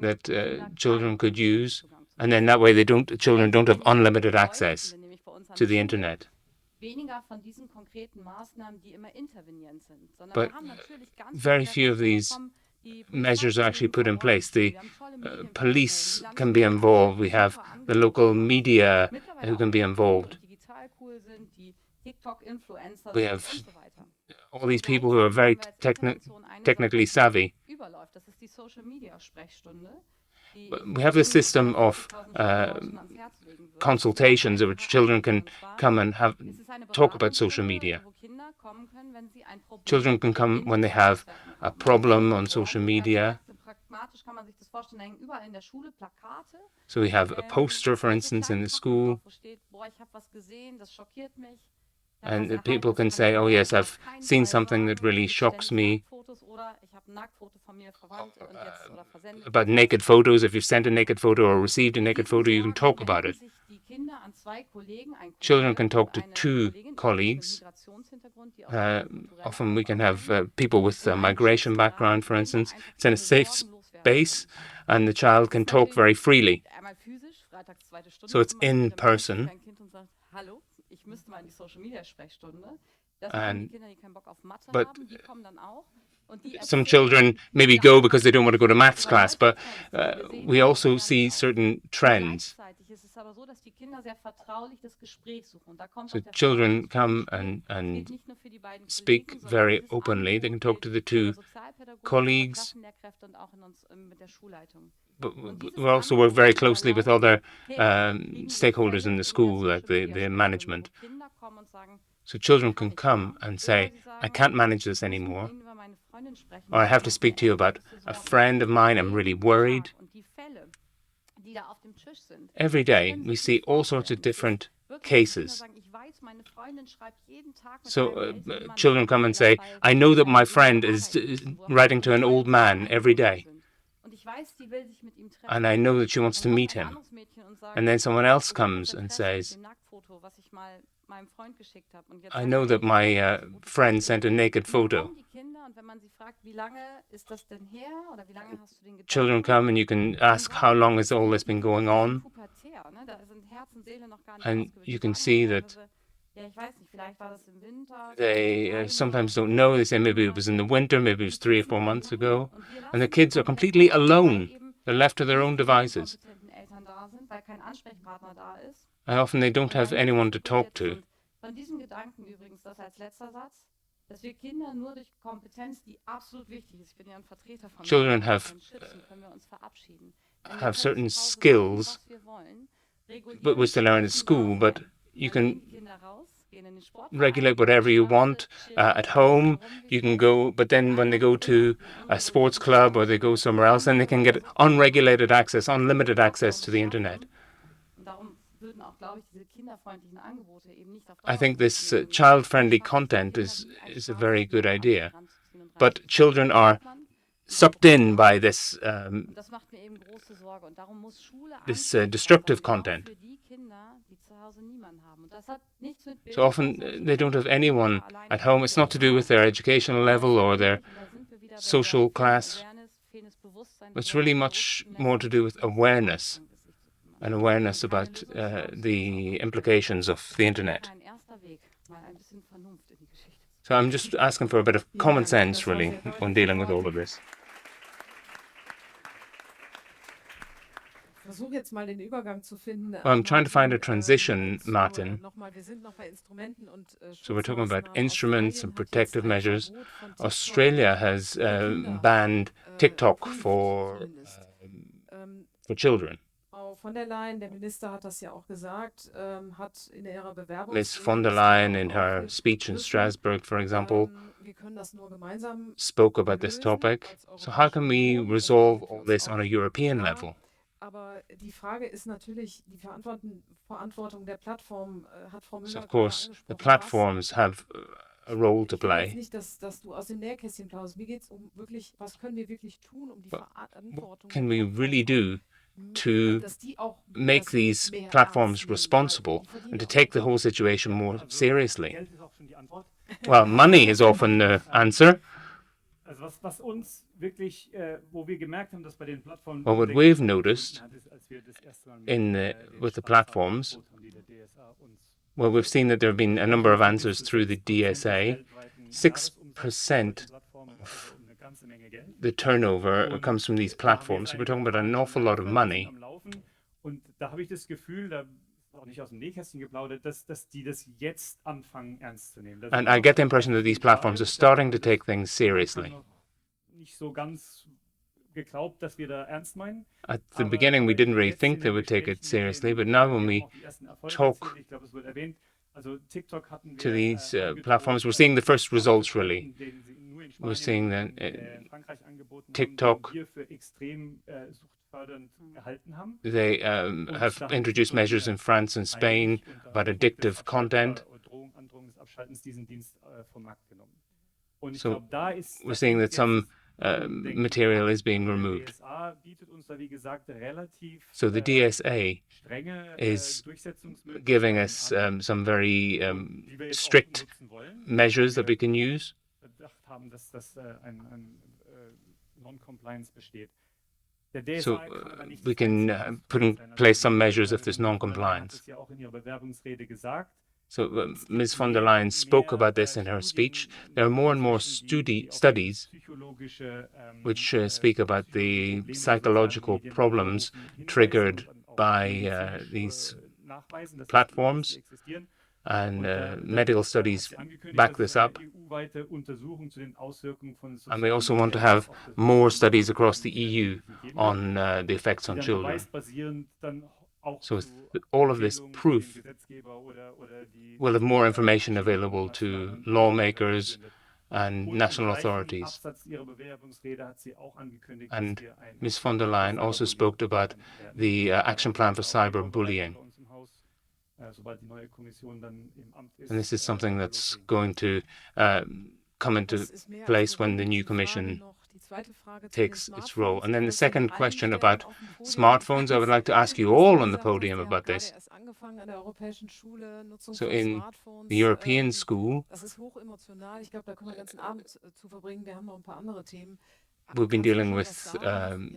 that children could use. And then that way children don't have unlimited access to the internet. But very few of these measures are actually put in place. The police can be involved. We have the local media who can be involved. We have all these people who are very technically savvy. But we have this system of consultations in which children can come and talk about social media. Children can come when they have a problem on social media. So we have a poster, for instance, in the school. And people can say, oh, yes, I've seen something that really shocks me. About naked photos. If you've sent a naked photo or received a naked photo, you can talk about it. Children can talk to 2 colleagues. Often we can have people with a migration background, for instance. It's in a safe space, and the child can talk very freely. So it's in person. But some children maybe go because they don't want to go to maths class, but we also see certain trends. So children come and speak very openly. They can talk to the 2 colleagues, but we also work very closely with other stakeholders in the school, like the management. So children can come and say, I can't manage this anymore, or I have to speak to you about a friend of mine, I'm really worried. Every day we see all sorts of different cases. So children come and say, I know that my friend is writing to an old man every day, and I know that she wants to meet him. And then someone else comes and says, I know that my friend sent a naked photo. Children come and you can ask, how long has all this been going on? And you can see that they sometimes don't know. They say maybe it was in the winter, maybe it was 3 or 4 months ago. And the kids are completely alone. They're left to their own devices. And often they don't have anyone to talk to. Children have certain skills which they learn at school, but you can regulate whatever you want at home. You can go, but then when they go to a sports club or they go somewhere else, then they can get unregulated access, unlimited access to the internet. I think this child-friendly content is a very good idea, but children are sucked in by this destructive content. So often they don't have anyone at home. It's not to do with their educational level or their social class. It's really much more to do with awareness, and awareness about the implications of the internet. So I'm just asking for a bit of common sense, really, when dealing with all of this. I'm trying to find a transition, Martin. So we're talking about instruments and protective measures. Australia has banned TikTok for children. Ms. von der Leyen, in her speech in Strasbourg, for example, spoke about this topic. So how can we resolve all this on a European level? So, of course, the platforms have a role to play. But what can we really do to make these platforms responsible and to take the whole situation more seriously? Well, money is often the answer. Well, what we've noticed with the platforms, well, we've seen that there have been a number of answers through the DSA. 6% of the turnover comes from these platforms. So we're talking about an awful lot of money. And I get the impression that these platforms are starting to take things seriously. At the beginning, we didn't really think they would take it seriously, but now when we talk to these platforms, we're seeing the first results, really. We're seeing that TikTok, they have introduced measures in France and Spain about addictive content. So we're seeing that some material is being removed. So the DSA is giving us some very strict measures that we can use. So we can put in place some measures if there's non-compliance. So Ms. von der Leyen spoke about this in her speech. There are more and more studies which speak about the psychological problems triggered by these platforms. and medical studies back this up. And we also want to have more studies across the EU on the effects on children. So all of this proof will have more information available to lawmakers and national authorities. And Ms. von der Leyen also spoke about the action plan for cyberbullying. And this is something that's going to come into place when the new Commission takes its role. And then the second question about smartphones, I would like to ask you all on the podium about this. So in the European school, we've been dealing with the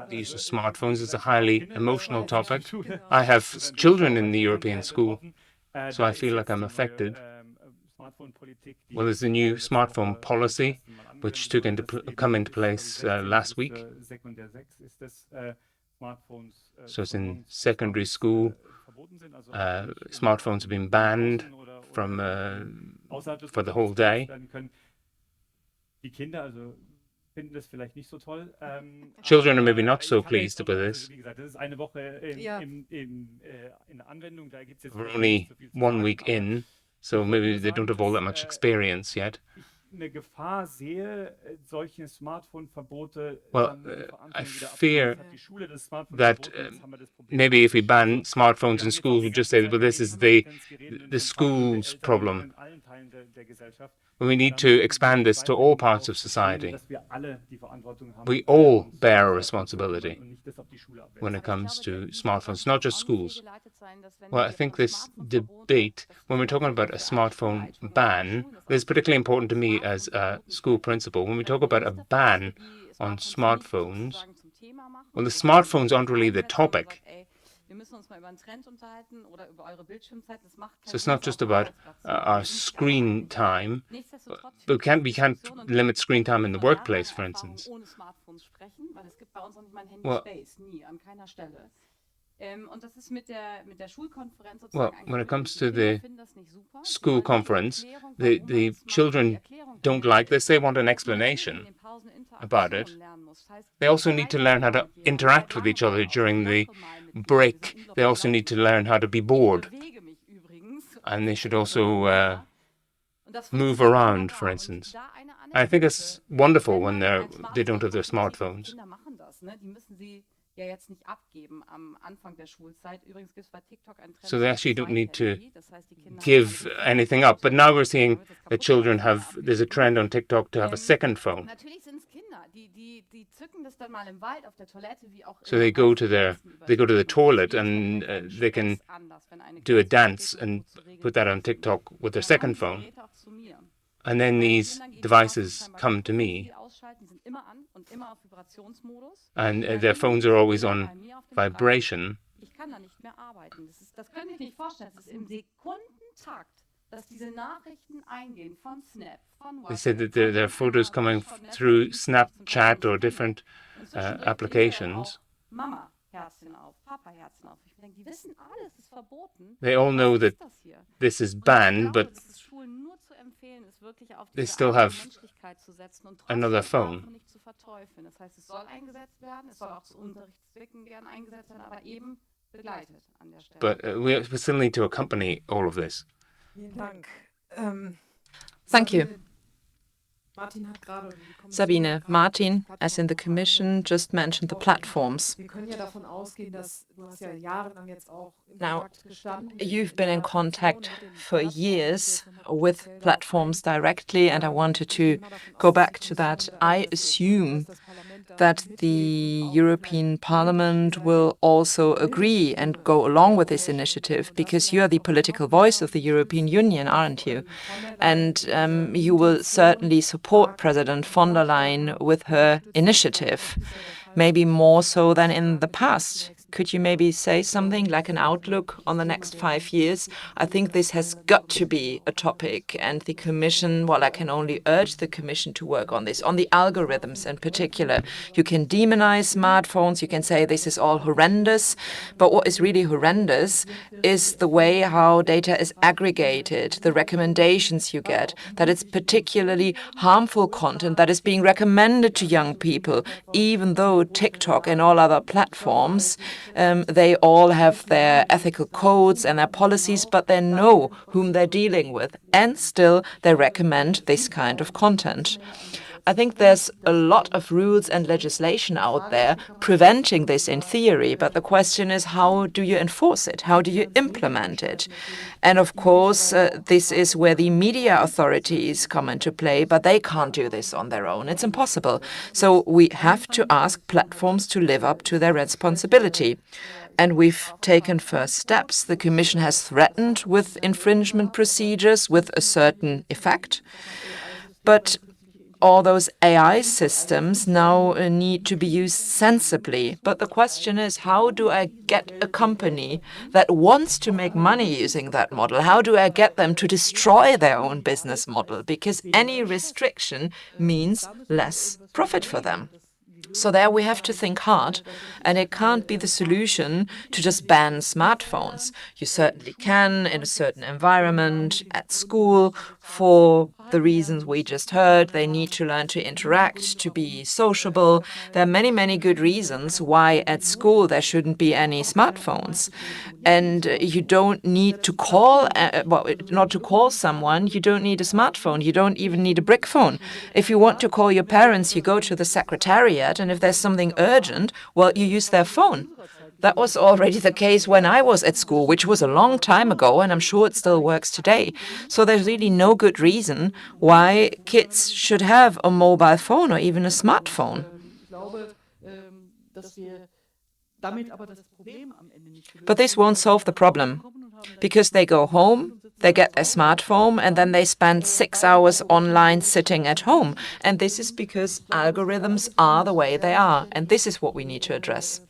use of smartphones. It's a highly emotional topic. I have children in the European school, so I feel like I'm affected. Well, there's a new smartphone policy, which come into place last week. So it's in secondary school. Smartphones have been banned from for the whole day. Children are maybe not so pleased about this. We're only 1 week in, so maybe they don't have all that much experience yet. Well, I fear that maybe if we ban smartphones in schools, we just say, well, this is the school's problem. We need to expand this to all parts of society. We all bear a responsibility when it comes to smartphones, not just schools. Well, I think this debate, when we're talking about a smartphone ban, this is particularly important to me as a school principal. When we talk about a ban on smartphones, well, the smartphones aren't really the topic. So it's not just about our screen time. We can't limit screen time in the workplace, for instance. Well, when it comes to the school conference, the children don't like this. They want an explanation about it. They also need to learn how to interact with each other during the break. They also need to learn how to be bored. And they should also move around, for instance. I think it's wonderful when they don't have their smartphones. So they actually don't need to give anything up. But now we're seeing that children there's a trend on TikTok to have a second phone. So they go to the toilet and they can do a dance and put that on TikTok with their second phone. And then these devices come to me, and their phones are always on vibration. They said that there are photos coming through Snapchat or different applications. They all know that this is banned, but they still have another phone. But we still need to accompany all of this. Thank you. Sabine, Martin, as in the Commission, just mentioned the platforms. Now, you've been in contact for years with platforms directly, and I wanted to go back to that. I assume that the European Parliament will also agree and go along with this initiative, because you are the political voice of the European Union, aren't you? And you will certainly support President von der Leyen with her initiative, maybe more so than in the past. Could you maybe say something like an outlook on the next 5 years? I think this has got to be a topic, and the Commission, well, I can only urge the Commission to work on this, on the algorithms in particular. You can demonize smartphones, you can say this is all horrendous, but what is really horrendous is the way how data is aggregated, the recommendations you get, that it's particularly harmful content that is being recommended to young people, even though TikTok and all other platforms, they all have their ethical codes and their policies, but they know whom they're dealing with, and still they recommend this kind of content. I think there's a lot of rules and legislation out there preventing this in theory, but the question is, how do you enforce it? How do you implement it? And of course, this is where the media authorities come into play, but they can't do this on their own. It's impossible. So we have to ask platforms to live up to their responsibility. And we've taken first steps. The Commission has threatened with infringement procedures with a certain effect. But all those AI systems now need to be used sensibly. But the question is, how do I get a company that wants to make money using that model? How do I get them to destroy their own business model? Because any restriction means less profit for them. So there we have to think hard, and it can't be the solution to just ban smartphones. You certainly can in a certain environment, at school, for the reasons we just heard. They need to learn to interact, to be sociable. There are many, many good reasons why at school there shouldn't be any smartphones. And you don't need to call, not to call someone, you don't need a smartphone. You don't even need a brick phone. If you want to call your parents, you go to the secretariat, and if there's something urgent, well, you use their phone. That was already the case when I was at school, which was a long time ago, and I'm sure it still works today. So there's really no good reason why kids should have a mobile phone or even a smartphone. But this won't solve the problem, because they go home, they get their smartphone, and then they spend 6 hours online sitting at home. And this is because algorithms are the way they are, and this is what we need to address.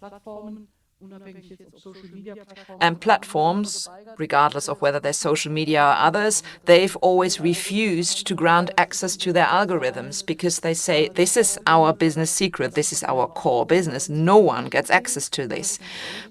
And platforms, regardless of whether they're social media or others, they've always refused to grant access to their algorithms because they say, this is our business secret, this is our core business, no one gets access to this.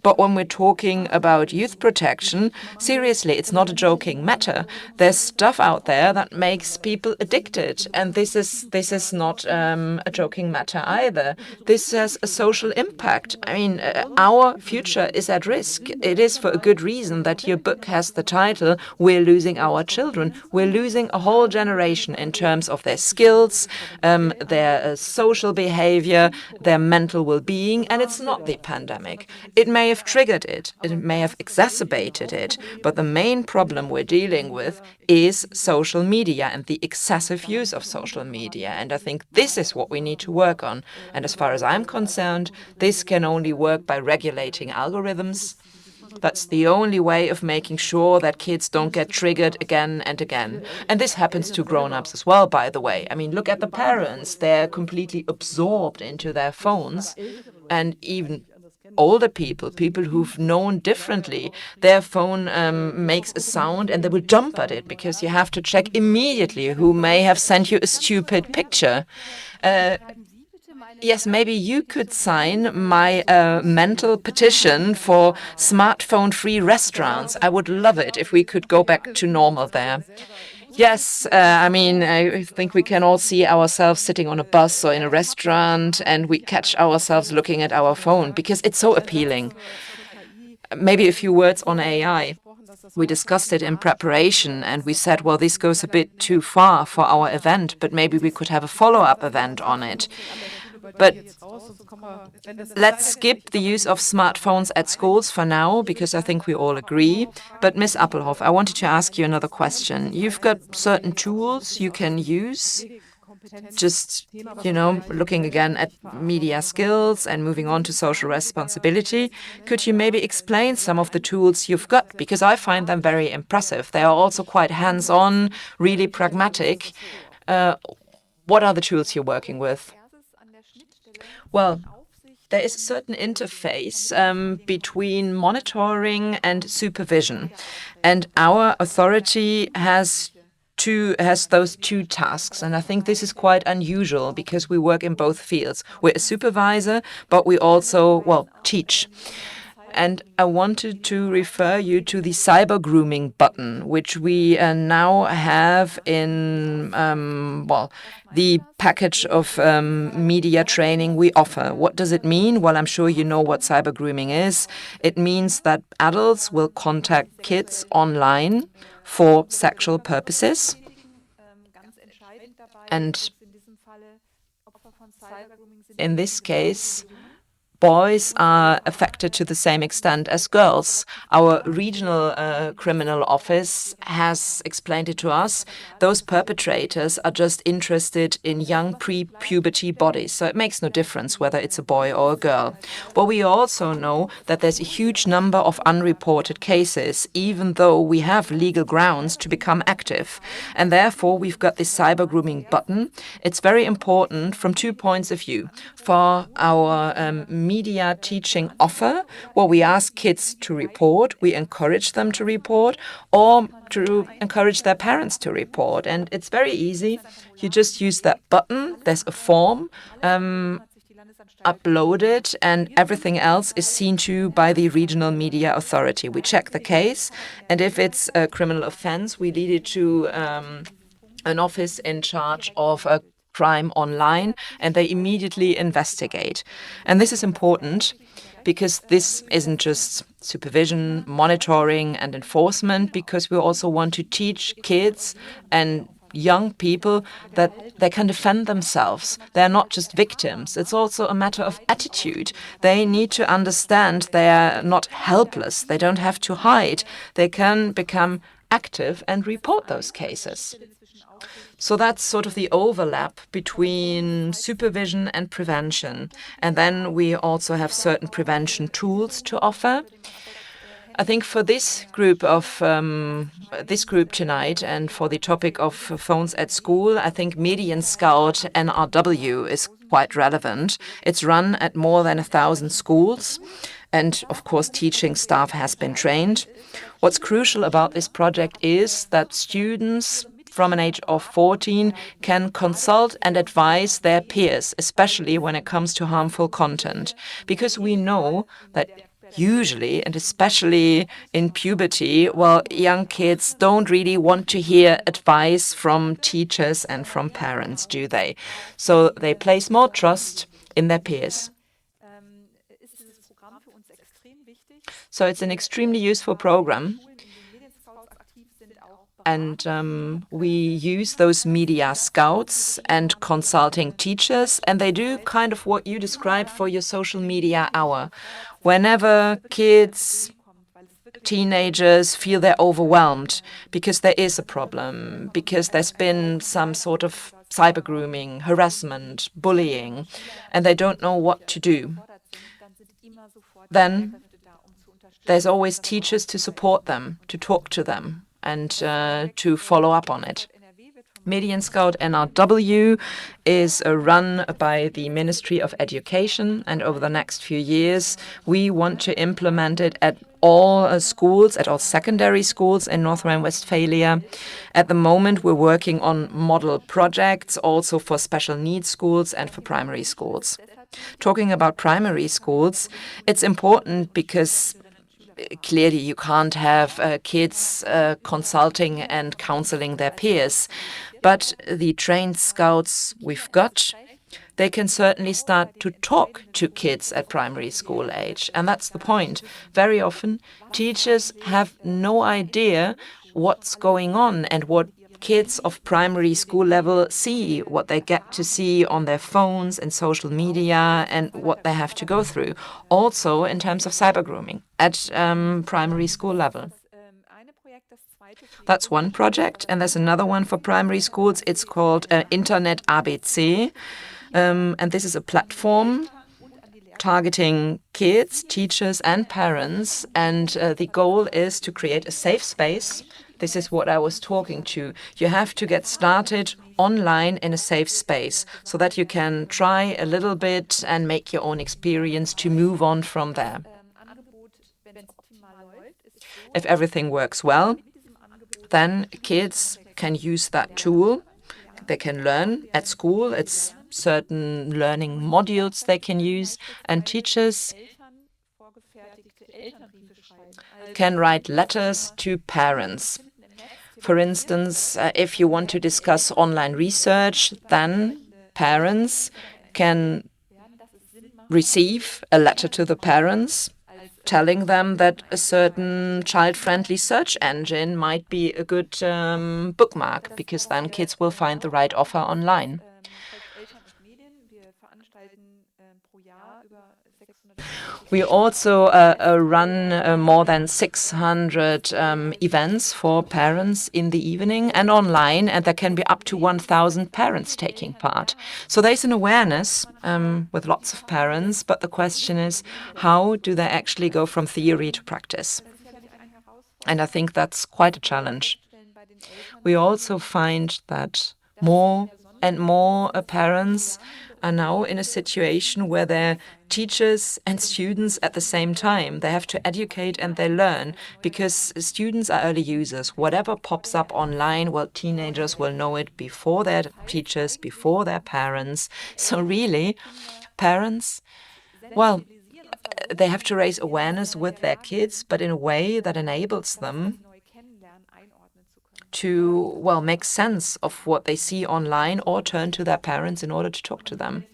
But when we're talking about youth protection, seriously, it's not a joking matter. There's stuff out there that makes people addicted, and this is not a joking matter either. This has a social impact. I mean, our future is at risk. It is for a good reason that your book has the title, We're Losing Our Children. We're losing a whole generation in terms of their skills, their social behavior, their mental well-being, and it's not the pandemic. It may have triggered it, it may have exacerbated it, but the main problem we're dealing with is social media and the excessive use of social media. And I think this is what we need to work on. And as far as I'm concerned, this can only work by regulating algorithms. That's the only way of making sure that kids don't get triggered again and again. And this happens to grown-ups as well, by the way. I mean, look at the parents. They're completely absorbed into their phones. And even older people, people who've known differently, their phone makes a sound and they will jump at it because you have to check immediately who may have sent you a stupid picture. Yes, maybe you could sign my mental petition for smartphone-free restaurants. I would love it if we could go back to normal there. Yes, I mean, I think we can all see ourselves sitting on a bus or in a restaurant, and we catch ourselves looking at our phone because it's so appealing. Maybe a few words on AI. We discussed it in preparation, and we said, well, this goes a bit too far for our event, but maybe we could have a follow-up event on it. But let's skip the use of smartphones at schools for now, because I think we all agree. But Ms. Appelhoff, I wanted to ask you another question. You've got certain tools you can use, just, looking again at media skills and moving on to social responsibility. Could you maybe explain some of the tools you've got? Because I find them very impressive. They are also quite hands-on, really pragmatic. What are the tools you're working with? Well, there is a certain interface between monitoring and supervision. And our authority has those two tasks. And I think this is quite unusual because we work in both fields. We're a supervisor, but we also, well, teach. And I wanted to refer you to the cyber grooming button, which we now have in, the package of media training we offer. What does it mean? Well, I'm sure you know what cyber grooming is. It means that adults will contact kids online for sexual purposes. And in this case, boys are affected to the same extent as girls. Our regional criminal office has explained it to us. Those perpetrators are just interested in young pre-puberty bodies, so it makes no difference whether it's a boy or a girl. But we also know that there's a huge number of unreported cases, even though we have legal grounds to become active. And therefore, we've got this cyber grooming button. It's very important from 2 points of view. For our media teaching offer, well, we ask kids to report, we encourage them to report, or to encourage their parents to report. And it's very easy. You just use that button. There's a form uploaded, and everything else is seen to by the regional media authority. We check the case, and if it's a criminal offense, we lead it to an office in charge of a crime online, and they immediately investigate. And this is important because this isn't just supervision, monitoring, and enforcement, because we also want to teach kids and young people that they can defend themselves. They're not just victims. It's also a matter of attitude. They need to understand they're not helpless. They don't have to hide. They can become active and report those cases. So that's sort of the overlap between supervision and prevention. And then we also have certain prevention tools to offer. I think for this group tonight and for the topic of phones at school, I think Median Scout NRW is quite relevant. It's run at more than 1,000 schools. And of course, teaching staff has been trained. What's crucial about this project is that students from an age of 14 can consult and advise their peers, especially when it comes to harmful content. Because we know that usually, and especially in puberty, well, young kids don't really want to hear advice from teachers and from parents, do they? So they place more trust in their peers. So it's an extremely useful program. And we use those media scouts and consulting teachers, and they do kind of what you described for your social media hour. Whenever kids, teenagers feel they're overwhelmed because there is a problem, because there's been some sort of cyber grooming, harassment, bullying, and they don't know what to do, then there's always teachers to support them, to talk to them, and to follow up on it. Median Scout NRW is run by the Ministry of Education, and over the next few years, we want to implement it at all schools, at all secondary schools in North Rhine-Westphalia. At the moment, we're working on model projects also for special needs schools and for primary schools. Talking about primary schools, it's important because clearly you can't have kids consulting and counseling their peers. But the trained scouts we've got, they can certainly start to talk to kids at primary school age. And that's the point. Very often, teachers have no idea what's going on and what kids of primary school level see, what they get to see on their phones and social media, and what they have to go through. Also in terms of cyber grooming at primary school level. That's one project, and there's another one for primary schools. It's called Internet ABC, and this is a platform targeting kids, teachers, and parents, and the goal is to create a safe space. This is what I was talking to. You have to get started online in a safe space so that you can try a little bit and make your own experience to move on from there. If everything works well, then kids can use that tool. They can learn at school. It's certain learning modules they can use, and teachers can write letters to parents. For instance, if you want to discuss online research, then parents can receive a letter to the parents telling them that a certain child-friendly search engine might be a good bookmark, because then kids will find the right offer online. We also run more than 600 events for parents in the evening and online, and there can be up to 1,000 parents taking part. So there's an awareness with lots of parents, but the question is, how do they actually go from theory to practice? And I think that's quite a challenge. We also find that more and more parents are now in a situation where they're teachers and students at the same time. They have to educate and they learn, because students are early users. Whatever pops up online, well, teenagers will know it before their teachers, before their parents. So really, parents, well, they have to raise awareness with their kids, but in a way that enables them to, well, make sense of what they see online or turn to their parents in order to talk to them.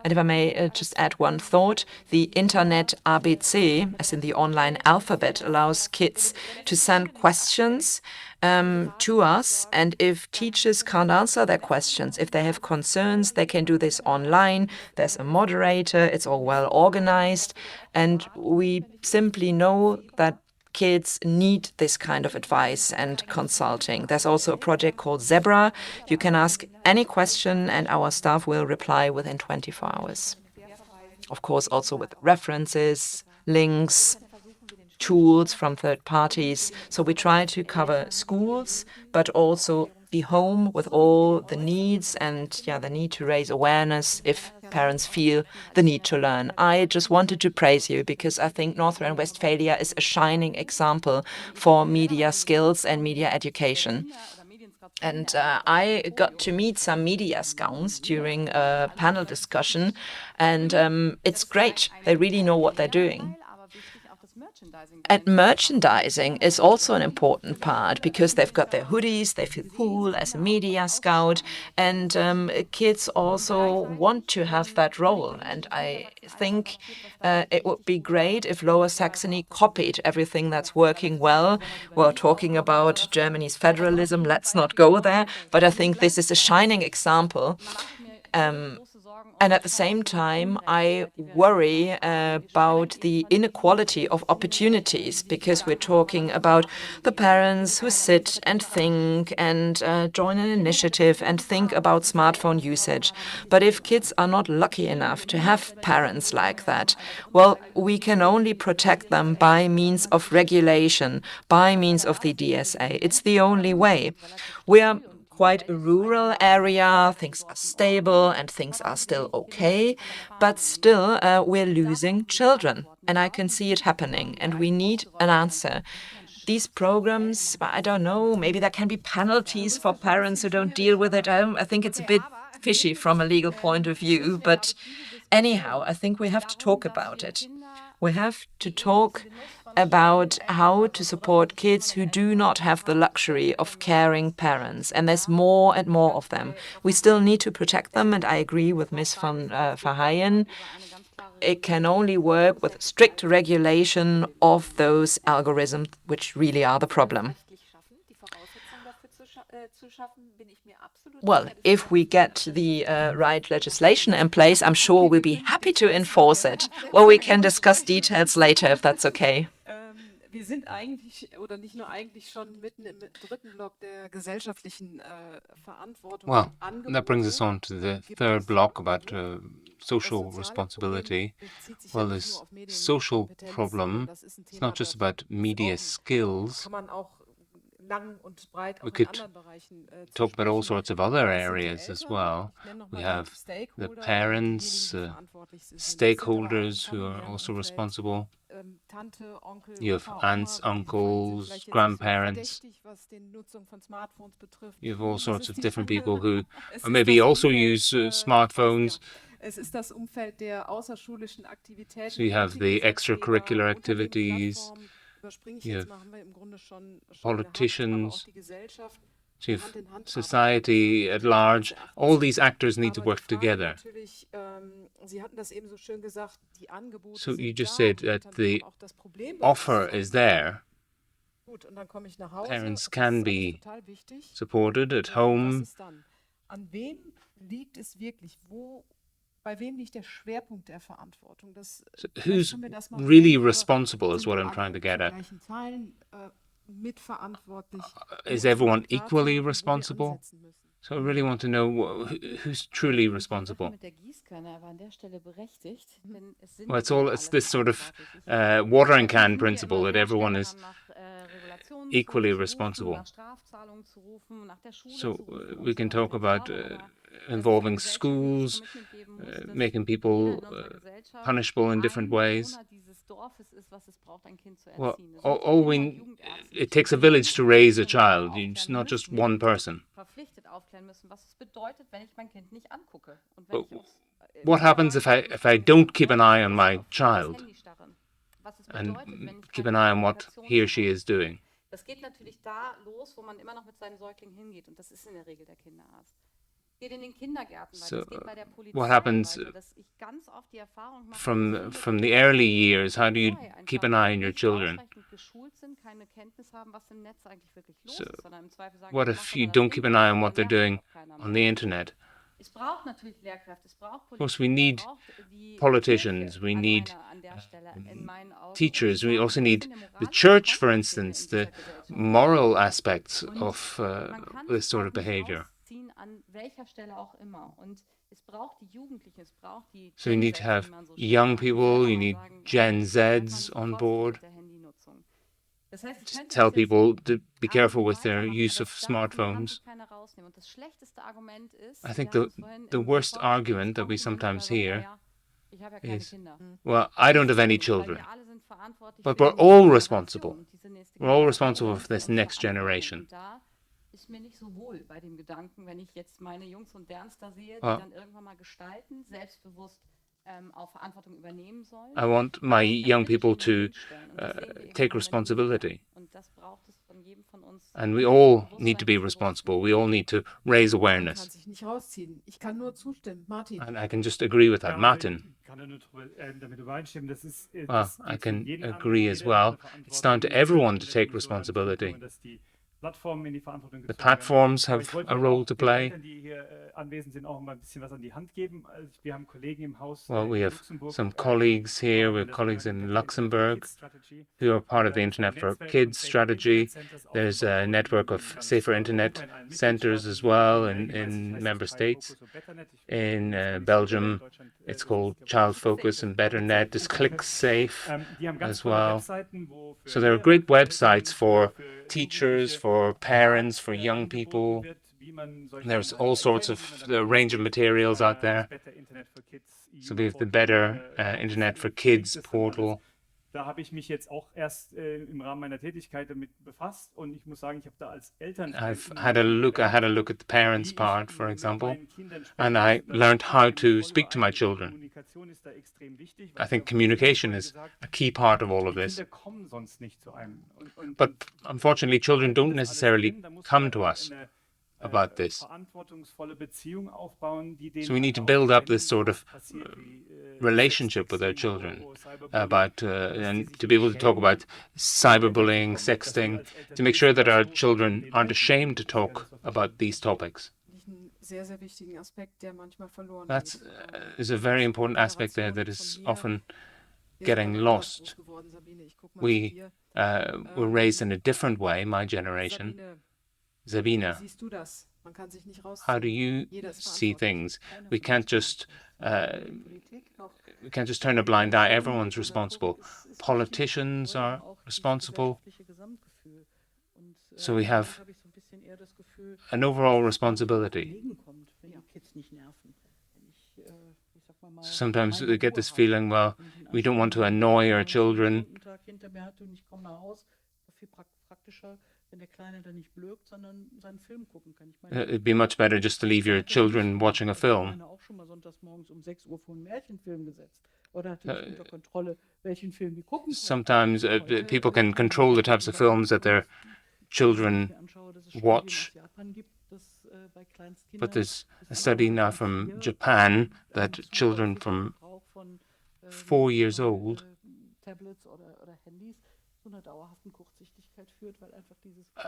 And if I may just add one thought, the Internet ABC, as in the online alphabet, allows kids to send questions to us. And if teachers can't answer their questions, if they have concerns, they can do this online. There's a moderator, it's all well organized. And we simply know that kids need this kind of advice and consulting. There's also a project called Zebra. You can ask any question and our staff will reply within 24 hours. Of course, also with references, links, tools from third parties. So we try to cover schools, but also the home with all the needs and the need to raise awareness if parents feel the need to learn. I just wanted to praise you because I think North Rhine-Westphalia is a shining example for media skills and media education. And I got to meet some media scouts during a panel discussion, and it's great. They really know what they're doing. And merchandising is also an important part because they've got their hoodies, they feel cool as a media scout, and kids also want to have that role. And I think it would be great if Lower Saxony copied everything that's working well. We're talking about Germany's federalism, let's not go there, but I think this is a shining example. And at the same time, I worry about the inequality of opportunities because we're talking about the parents who sit and think and join an initiative and think about smartphone usage. But if kids are not lucky enough to have parents like that, well, we can only protect them by means of regulation, by means of the DSA. It's the only way. We are quite a rural area, things are stable and things are still okay, but still we're losing children and I can see it happening and we need an answer. These programs, I don't know, maybe there can be penalties for parents who don't deal with it. I think it's a bit fishy from a legal point of view, but anyhow, I think we have to talk about it. We have to talk about how to support kids who do not have the luxury of caring parents. And there's more and more of them. We still need to protect them, and I agree with Ms. van Verheyen. It can only work with strict regulation of those algorithms, which really are the problem. Well, if we get the right legislation in place, I'm sure we'll be happy to enforce it. Well, we can discuss details later, if that's okay. Wir sind eigentlich, oder nicht nur eigentlich, schon mitten im dritten Block der gesellschaftlichen Verantwortung. Well, that brings us on to the third block about social responsibility. Well, this social problem, it's not just about media skills. We could talk about all sorts of other areas as well. We have the parents, stakeholders who are also responsible. You have aunts, uncles, grandparents. You have all sorts of different people who maybe also use smartphones. So you have the extracurricular activities, you have politicians, so you have society at large. All these actors need to work together. So you just said that the offer is there. Parents can be supported at home. So who's really responsible is what I'm trying to get at. Is everyone equally responsible? So I really want to know who's truly responsible. Well, it's this sort of watering can principle that everyone is equally responsible. So we can talk about involving schools, making people punishable in different ways. Well, it takes a village to raise a child. It's not just one person. But what happens if I don't keep an eye on my child and keep an eye on what he or she is doing? Das geht natürlich da los, wo man immer noch mit seinem Säugling hingeht. Und das ist in der Regel der Kinderarzt. Geht in den Kindergärten, weil das geht bei der Polizei. What happens from the early years? How do you keep an eye on your children? So what if you don't keep an eye on what they're doing on the internet? Of course, we need politicians, we need teachers, we also need the church, for instance, the moral aspects of this sort of behavior. So you need to have young people, you need Gen Zs on board. Just tell people to be careful with their use of smartphones. I think the worst argument that we sometimes hear is, well, I don't have any children, but we're all responsible. We're all responsible for this next generation. I want my young people to take responsibility. And we all need to be responsible. We all need to raise awareness. And I can just agree with that. Martin. Well, I can agree as well. It's down to everyone to take responsibility. The platforms have a role to play. Well, we have some colleagues here, we have colleagues in Luxembourg who are part of the Internet for Kids strategy. There's a network of safer internet centers as well in member states. In Belgium, it's called Child Focus and Better Net. There's ClickSafe as well. So there are great websites for teachers, for parents, for young people. There's all sorts of the range of materials out there. So we have the Better Internet for Kids portal. I've had a look. I had a look at the parents' part, for example, and I learned how to speak to my children. I think communication is a key part of all of this. But unfortunately, children don't necessarily come to us about this. So we need to build up this sort of relationship with our children about and to be able to talk about cyberbullying, sexting, to make sure that our children aren't ashamed to talk about these topics. That is a very important aspect there that is often getting lost. We were raised in a different way, my generation. Sabine, how do you see things? We can't just turn a blind eye. Everyone's responsible. Politicians are responsible. So we have an overall responsibility. Sometimes we get this feeling, well, we don't want to annoy our children. It'd be much better just to leave your children watching a film. Sometimes people can control the types of films that their children watch. But there's a study now from Japan that children from 4 years old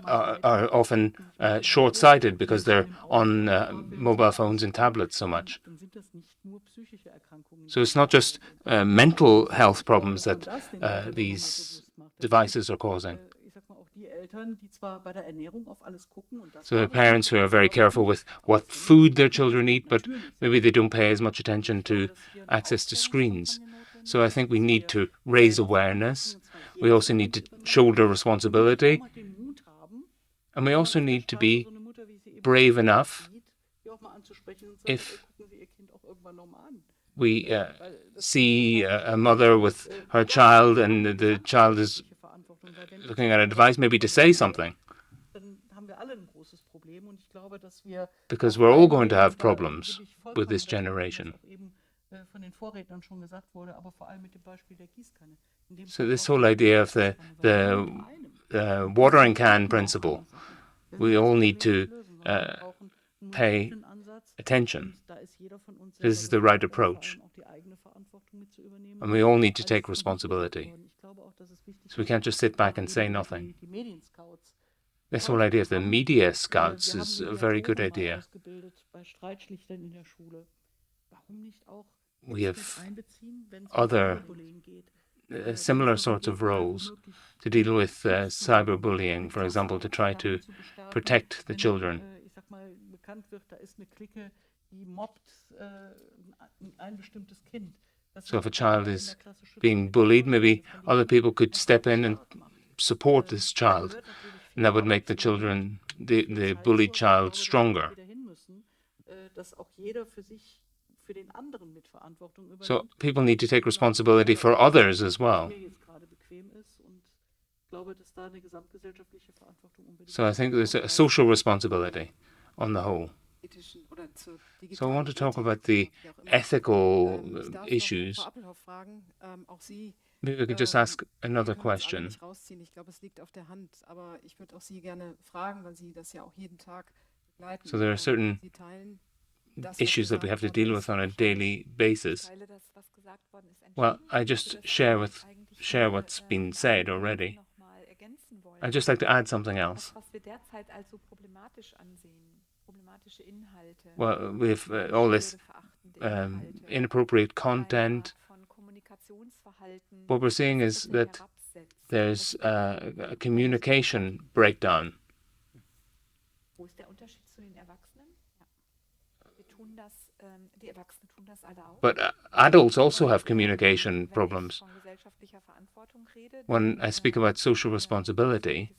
are often short-sighted because they're on mobile phones and tablets so much. So it's not just mental health problems that these devices are causing. So there are parents who are very careful with what food their children eat, but maybe they don't pay as much attention to access to screens. So I think we need to raise awareness. We also need to shoulder responsibility. And we also need to be brave enough if we see a mother with her child and the child is looking at a device, maybe to say something. Because we're all going to have problems with this generation. So this whole idea of the watering can principle, we all need to pay attention. This is the right approach. And we all need to take responsibility. So we can't just sit back and say nothing. This whole idea of the media scouts is a very good idea. We have other similar sorts of roles to deal with cyberbullying, for example, to try to protect the children. So if a child is being bullied, maybe other people could step in and support this child, and that would make the children, the bullied child, stronger. So people need to take responsibility for others as well. So I think there's a social responsibility on the whole. So I want to talk about the ethical issues. Maybe we could just ask another question. So there are certain issues that we have to deal with on a daily basis. Well, I just share what's been said already. I'd just like to add something else. Well, with all this inappropriate content, what we're seeing is that there's a communication breakdown. But adults also have communication problems. When I speak about social responsibility,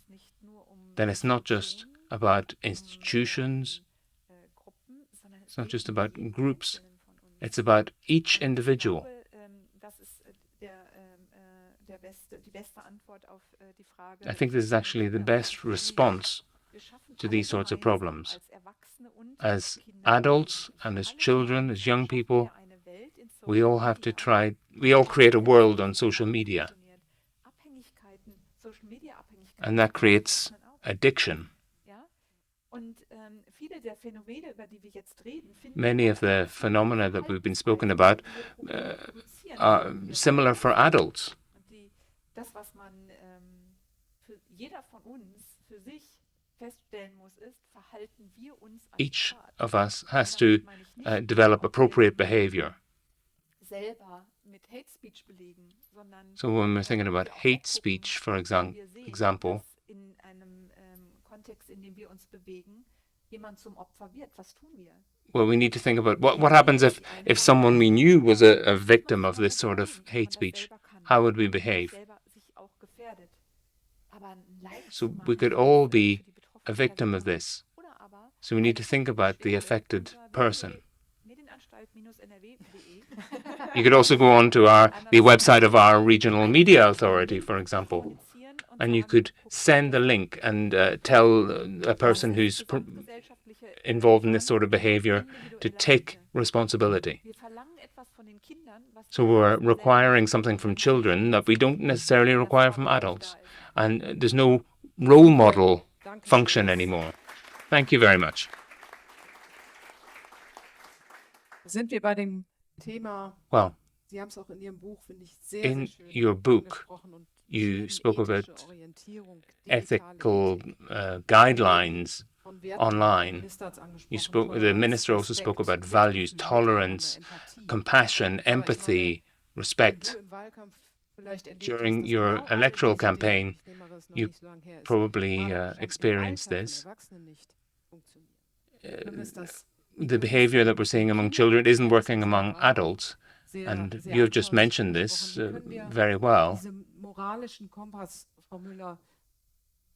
then it's not just about institutions, it's not just about groups, it's about each individual. I think this is actually the best response to these sorts of problems. As adults and as children, as young people, we all have to try, we all create a world on social media. And that creates addiction. Many of the phenomena that we've been spoken about are similar for adults. Each of us has to develop appropriate behavior. So when we're thinking about hate speech, for example, well, we need to think about what happens if someone we knew was a victim of this sort of hate speech. How would we behave? So we could all be a victim of this. So we need to think about the affected person. You could also go on to the website of our regional media authority, for example, and you could send the link and tell a person who's involved in this sort of behavior to take responsibility. So we're requiring something from children that we don't necessarily require from adults. And there's no role model function anymore. Thank you very much. Sind wir bei dem Thema, Well, Sie haben es auch in Ihrem Buch, finde ich, sehr in schön your book, angesprochen und you die spoke about ethische Orientierung, ethical digitale guidelines von Werten. online. Der Minister hat's angesprochen, You spoke. The Toleranz, minister also Respekt, spoke about values, Mitgefühl, tolerance, Empathie. compassion, Aber ich empathy, meine, wenn respect. du im Wahlkampf vielleicht erlebt During hast, dass your genau all electoral diese Dinge, campaign, ich nehme mal, das ist noch you nicht so lange her ist, probably gerade schon im experienced Alltag von this. Erwachsenen nicht funktionieren. Dann ist das The behavior that we're seeing among children isn't working among adults. sehr, And sehr you've just anschaulich mentioned this angesprochen. Wie können wir very well. diesen moralischen Kompass, Frau Müller,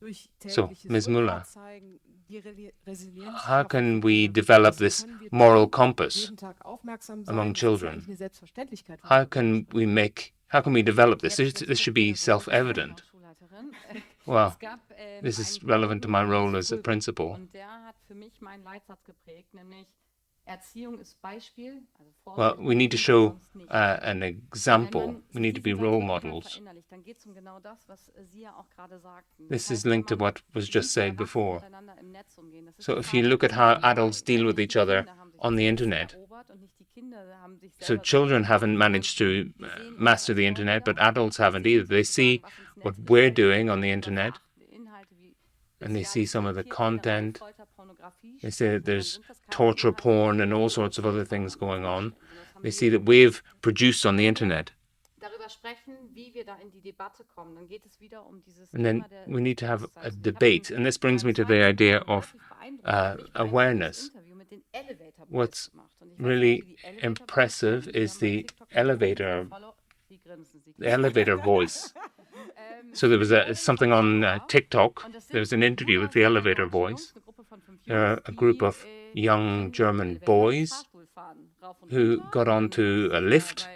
durch So, tägliches Ms. Müller, Rückgrat zeigen, die Resilienz how schaffen, can we wie develop können this wir moral tun, compass jeden Tag aufmerksam among sein? Das ist ja children? eigentlich eine Selbstverständlichkeit, von How der wir can sprechen. we develop this? This should be self-evident. Well, this is relevant to my role as a principal. Und der hat für mich meinen Leitsatz geprägt, nämlich Erziehung ist Beispiel. Well, we need to show an example. We need to be role models. Dann geht es genau das, was Sie ja auch gerade sagten. This is linked to what was just said before. So if you look at how adults deal with each other on the internet, so children haven't managed to master the internet, but adults haven't either. They see what we're doing on the internet, and they see some of the content. They say that there's torture porn and all sorts of other things going on. They see that we've produced on the internet. And then we need to have a debate. And this brings me to the idea of awareness. What's really impressive is the elevator voice. So there was something on TikTok. There was an interview with the elevator voice. There are a group of young German boys who got onto a lift,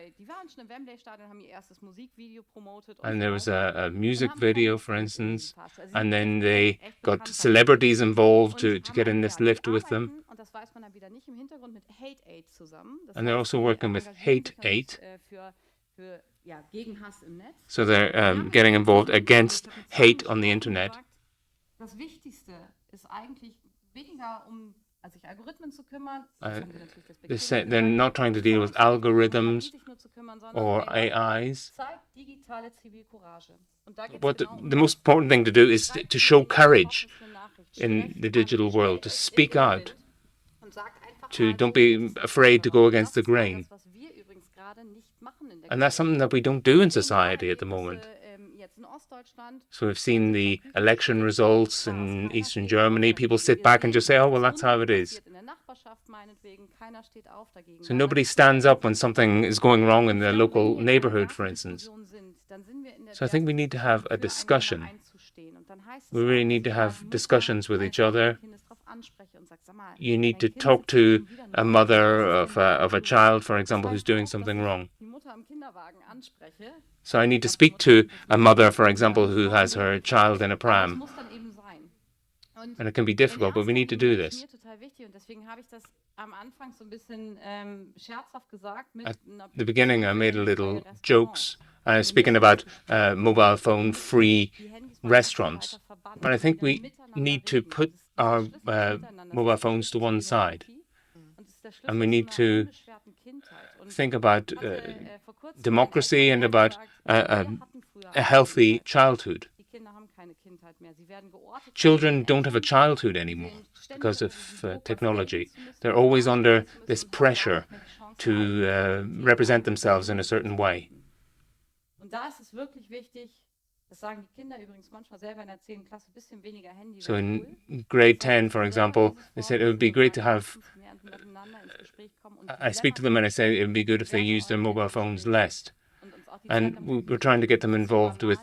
and there was a music video, for instance, and then they got celebrities involved to get in this lift with them. And they're also working with Hate Aid. So they're getting involved against hate on the internet. They're not trying to deal with algorithms or AIs. What the most important thing to do is to show courage in the digital world, to speak out, to don't be afraid to go against the grain. And that's something that we don't do in society at the moment. So we've seen the election results in Eastern Germany. People sit back and just say, oh, well, that's how it is. So nobody stands up when something is going wrong in the local neighborhood, for instance. So I think we need to have a discussion. We really need to have discussions with each other. You need to talk to a mother of a child, for example, who's doing something wrong. So I need to speak to a mother, for example, who has her child in a pram. And it can be difficult, but we need to do this. At the beginning, I made a little jokes. I was speaking about mobile phone-free restaurants. But I think we need to put our mobile phones to one side. And we need to think about democracy and about a healthy childhood. Children don't have a childhood anymore because of technology. They're always under this pressure to represent themselves in a certain way. So in grade 10, for example, they said it would be great to have... I speak to them and I say it would be good if they used their mobile phones less. And we're trying to get them involved with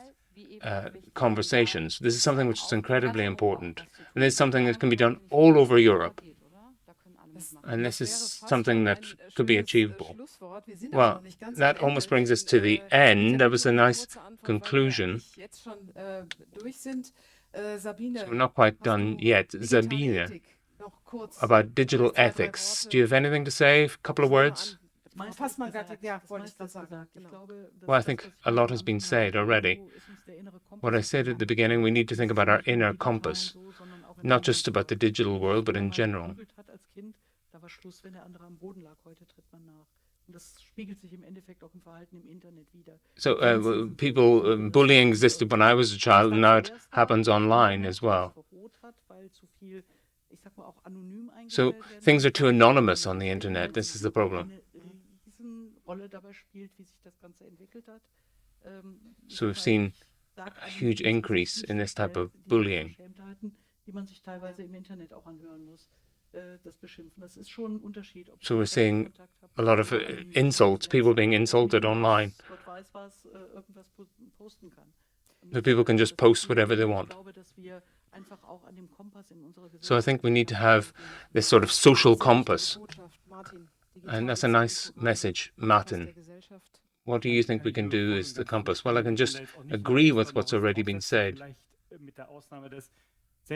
conversations. This is something which is incredibly important. And this is something that can be done all over Europe. And this is something that could be achievable. Well, that almost brings us to the end. That was a nice conclusion. So we're not quite done yet. Sabine, about digital ethics. Do you have anything to say? A couple of words? Well, I think a lot has been said already. What I said at the beginning, we need to think about our inner compass, not just about the digital world, but in general. So bullying existed when I was a child, and now it happens online as well. So things are too anonymous on the internet. This is the problem. So we've seen a huge increase in this type of bullying. So we're seeing a lot of insults, people being insulted online. The people can just post whatever they want. So I think we need to have this sort of social compass. And that's a nice message, Martin. What do you think we can do as the compass? Well, I can just agree with what's already been said. The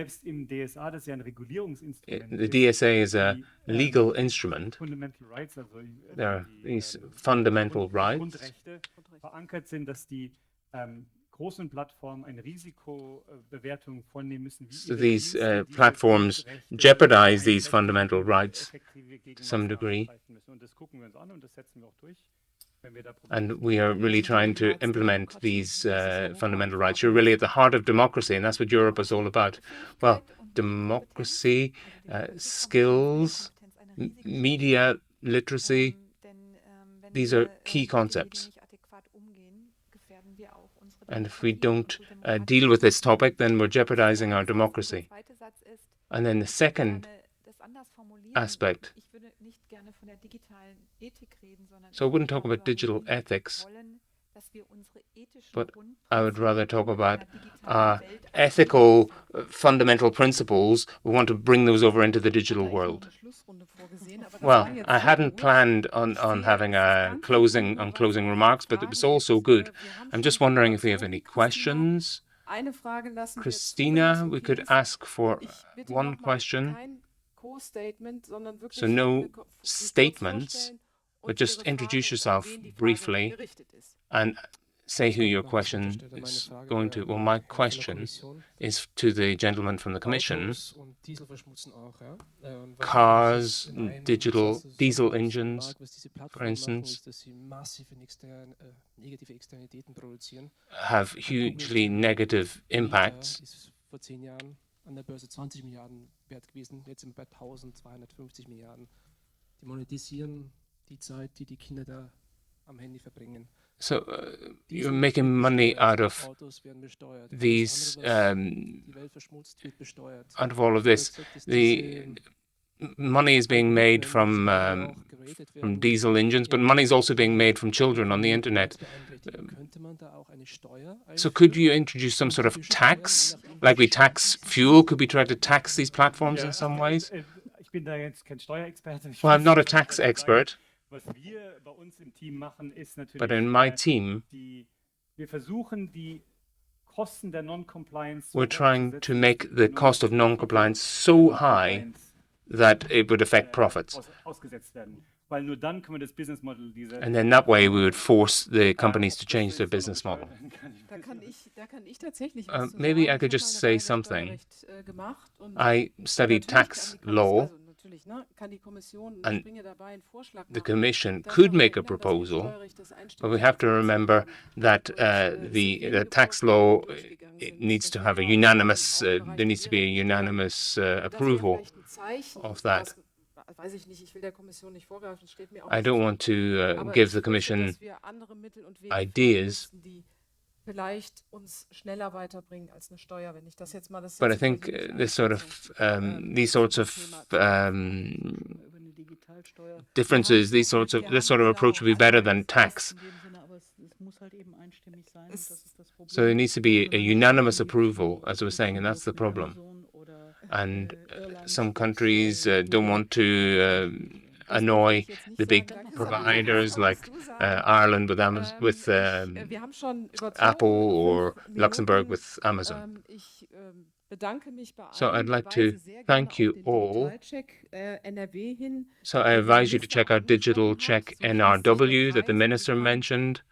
DSA is a legal instrument. There are these fundamental rights. So these platforms jeopardize these fundamental rights to some degree. And we are really trying to implement these fundamental rights. You're really at the heart of democracy, and that's what Europe is all about. Well, democracy, skills, media literacy, these are key concepts. And if we don't deal with this topic, then we're jeopardizing our democracy. And then the second aspect. So I wouldn't talk about digital ethics, but I would rather talk about ethical fundamental principles. We want to bring those over into the digital world. Well, I hadn't planned on having a closing remarks, but it was all so good. I'm just wondering if we have any questions. Christina, we could ask for one question. So no statements, but just introduce yourself briefly and say who your question is going to. Well, my question is to the gentleman from the Commission. Cars, diesel engines, for instance, have hugely negative impacts. An der Börse 20 Milliarden wert gewesen, jetzt sind wir bei 1250 Milliarden. Die monetisieren die Zeit, die die Kinder da am Handy verbringen. So you're making money out of these, out of all of this. The money is being made from diesel engines, but money is also being made from children on the internet. So could you introduce some sort of tax, like we tax fuel? Could we try to tax these platforms in some ways? Well, I'm not a tax expert, but in my team, we're trying to make the cost of non-compliance so high that it would affect profits. And then that way we would force the companies to change their business model. Maybe I could just say something. I studied tax law, and the Commission could make a proposal, but we have to remember that the tax law needs to have a unanimous, there needs to be a unanimous approval of that. I don't want to give the Commission ideas, but I think this sort of these sorts of differences, this sort of approach would be better than tax. So there needs to be a unanimous approval, as I was saying, and that's the problem. And some countries don't want to annoy the big providers like Ireland with Apple or Luxembourg with Amazon. So I'd like to thank you all. So I advise you to check out Digital Check NRW that the minister mentioned.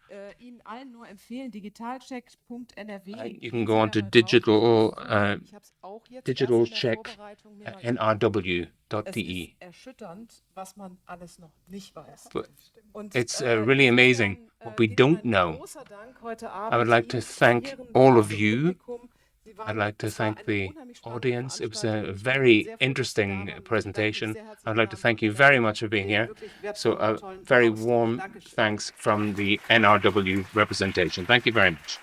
You can go on to digitalchecknrw.de. It's really amazing what we don't know. I would like to thank all of you. I'd like to thank the audience. It was a very interesting presentation. I'd like to thank you very much for being here. So a very warm thanks from the NRW representation. Thank you very much.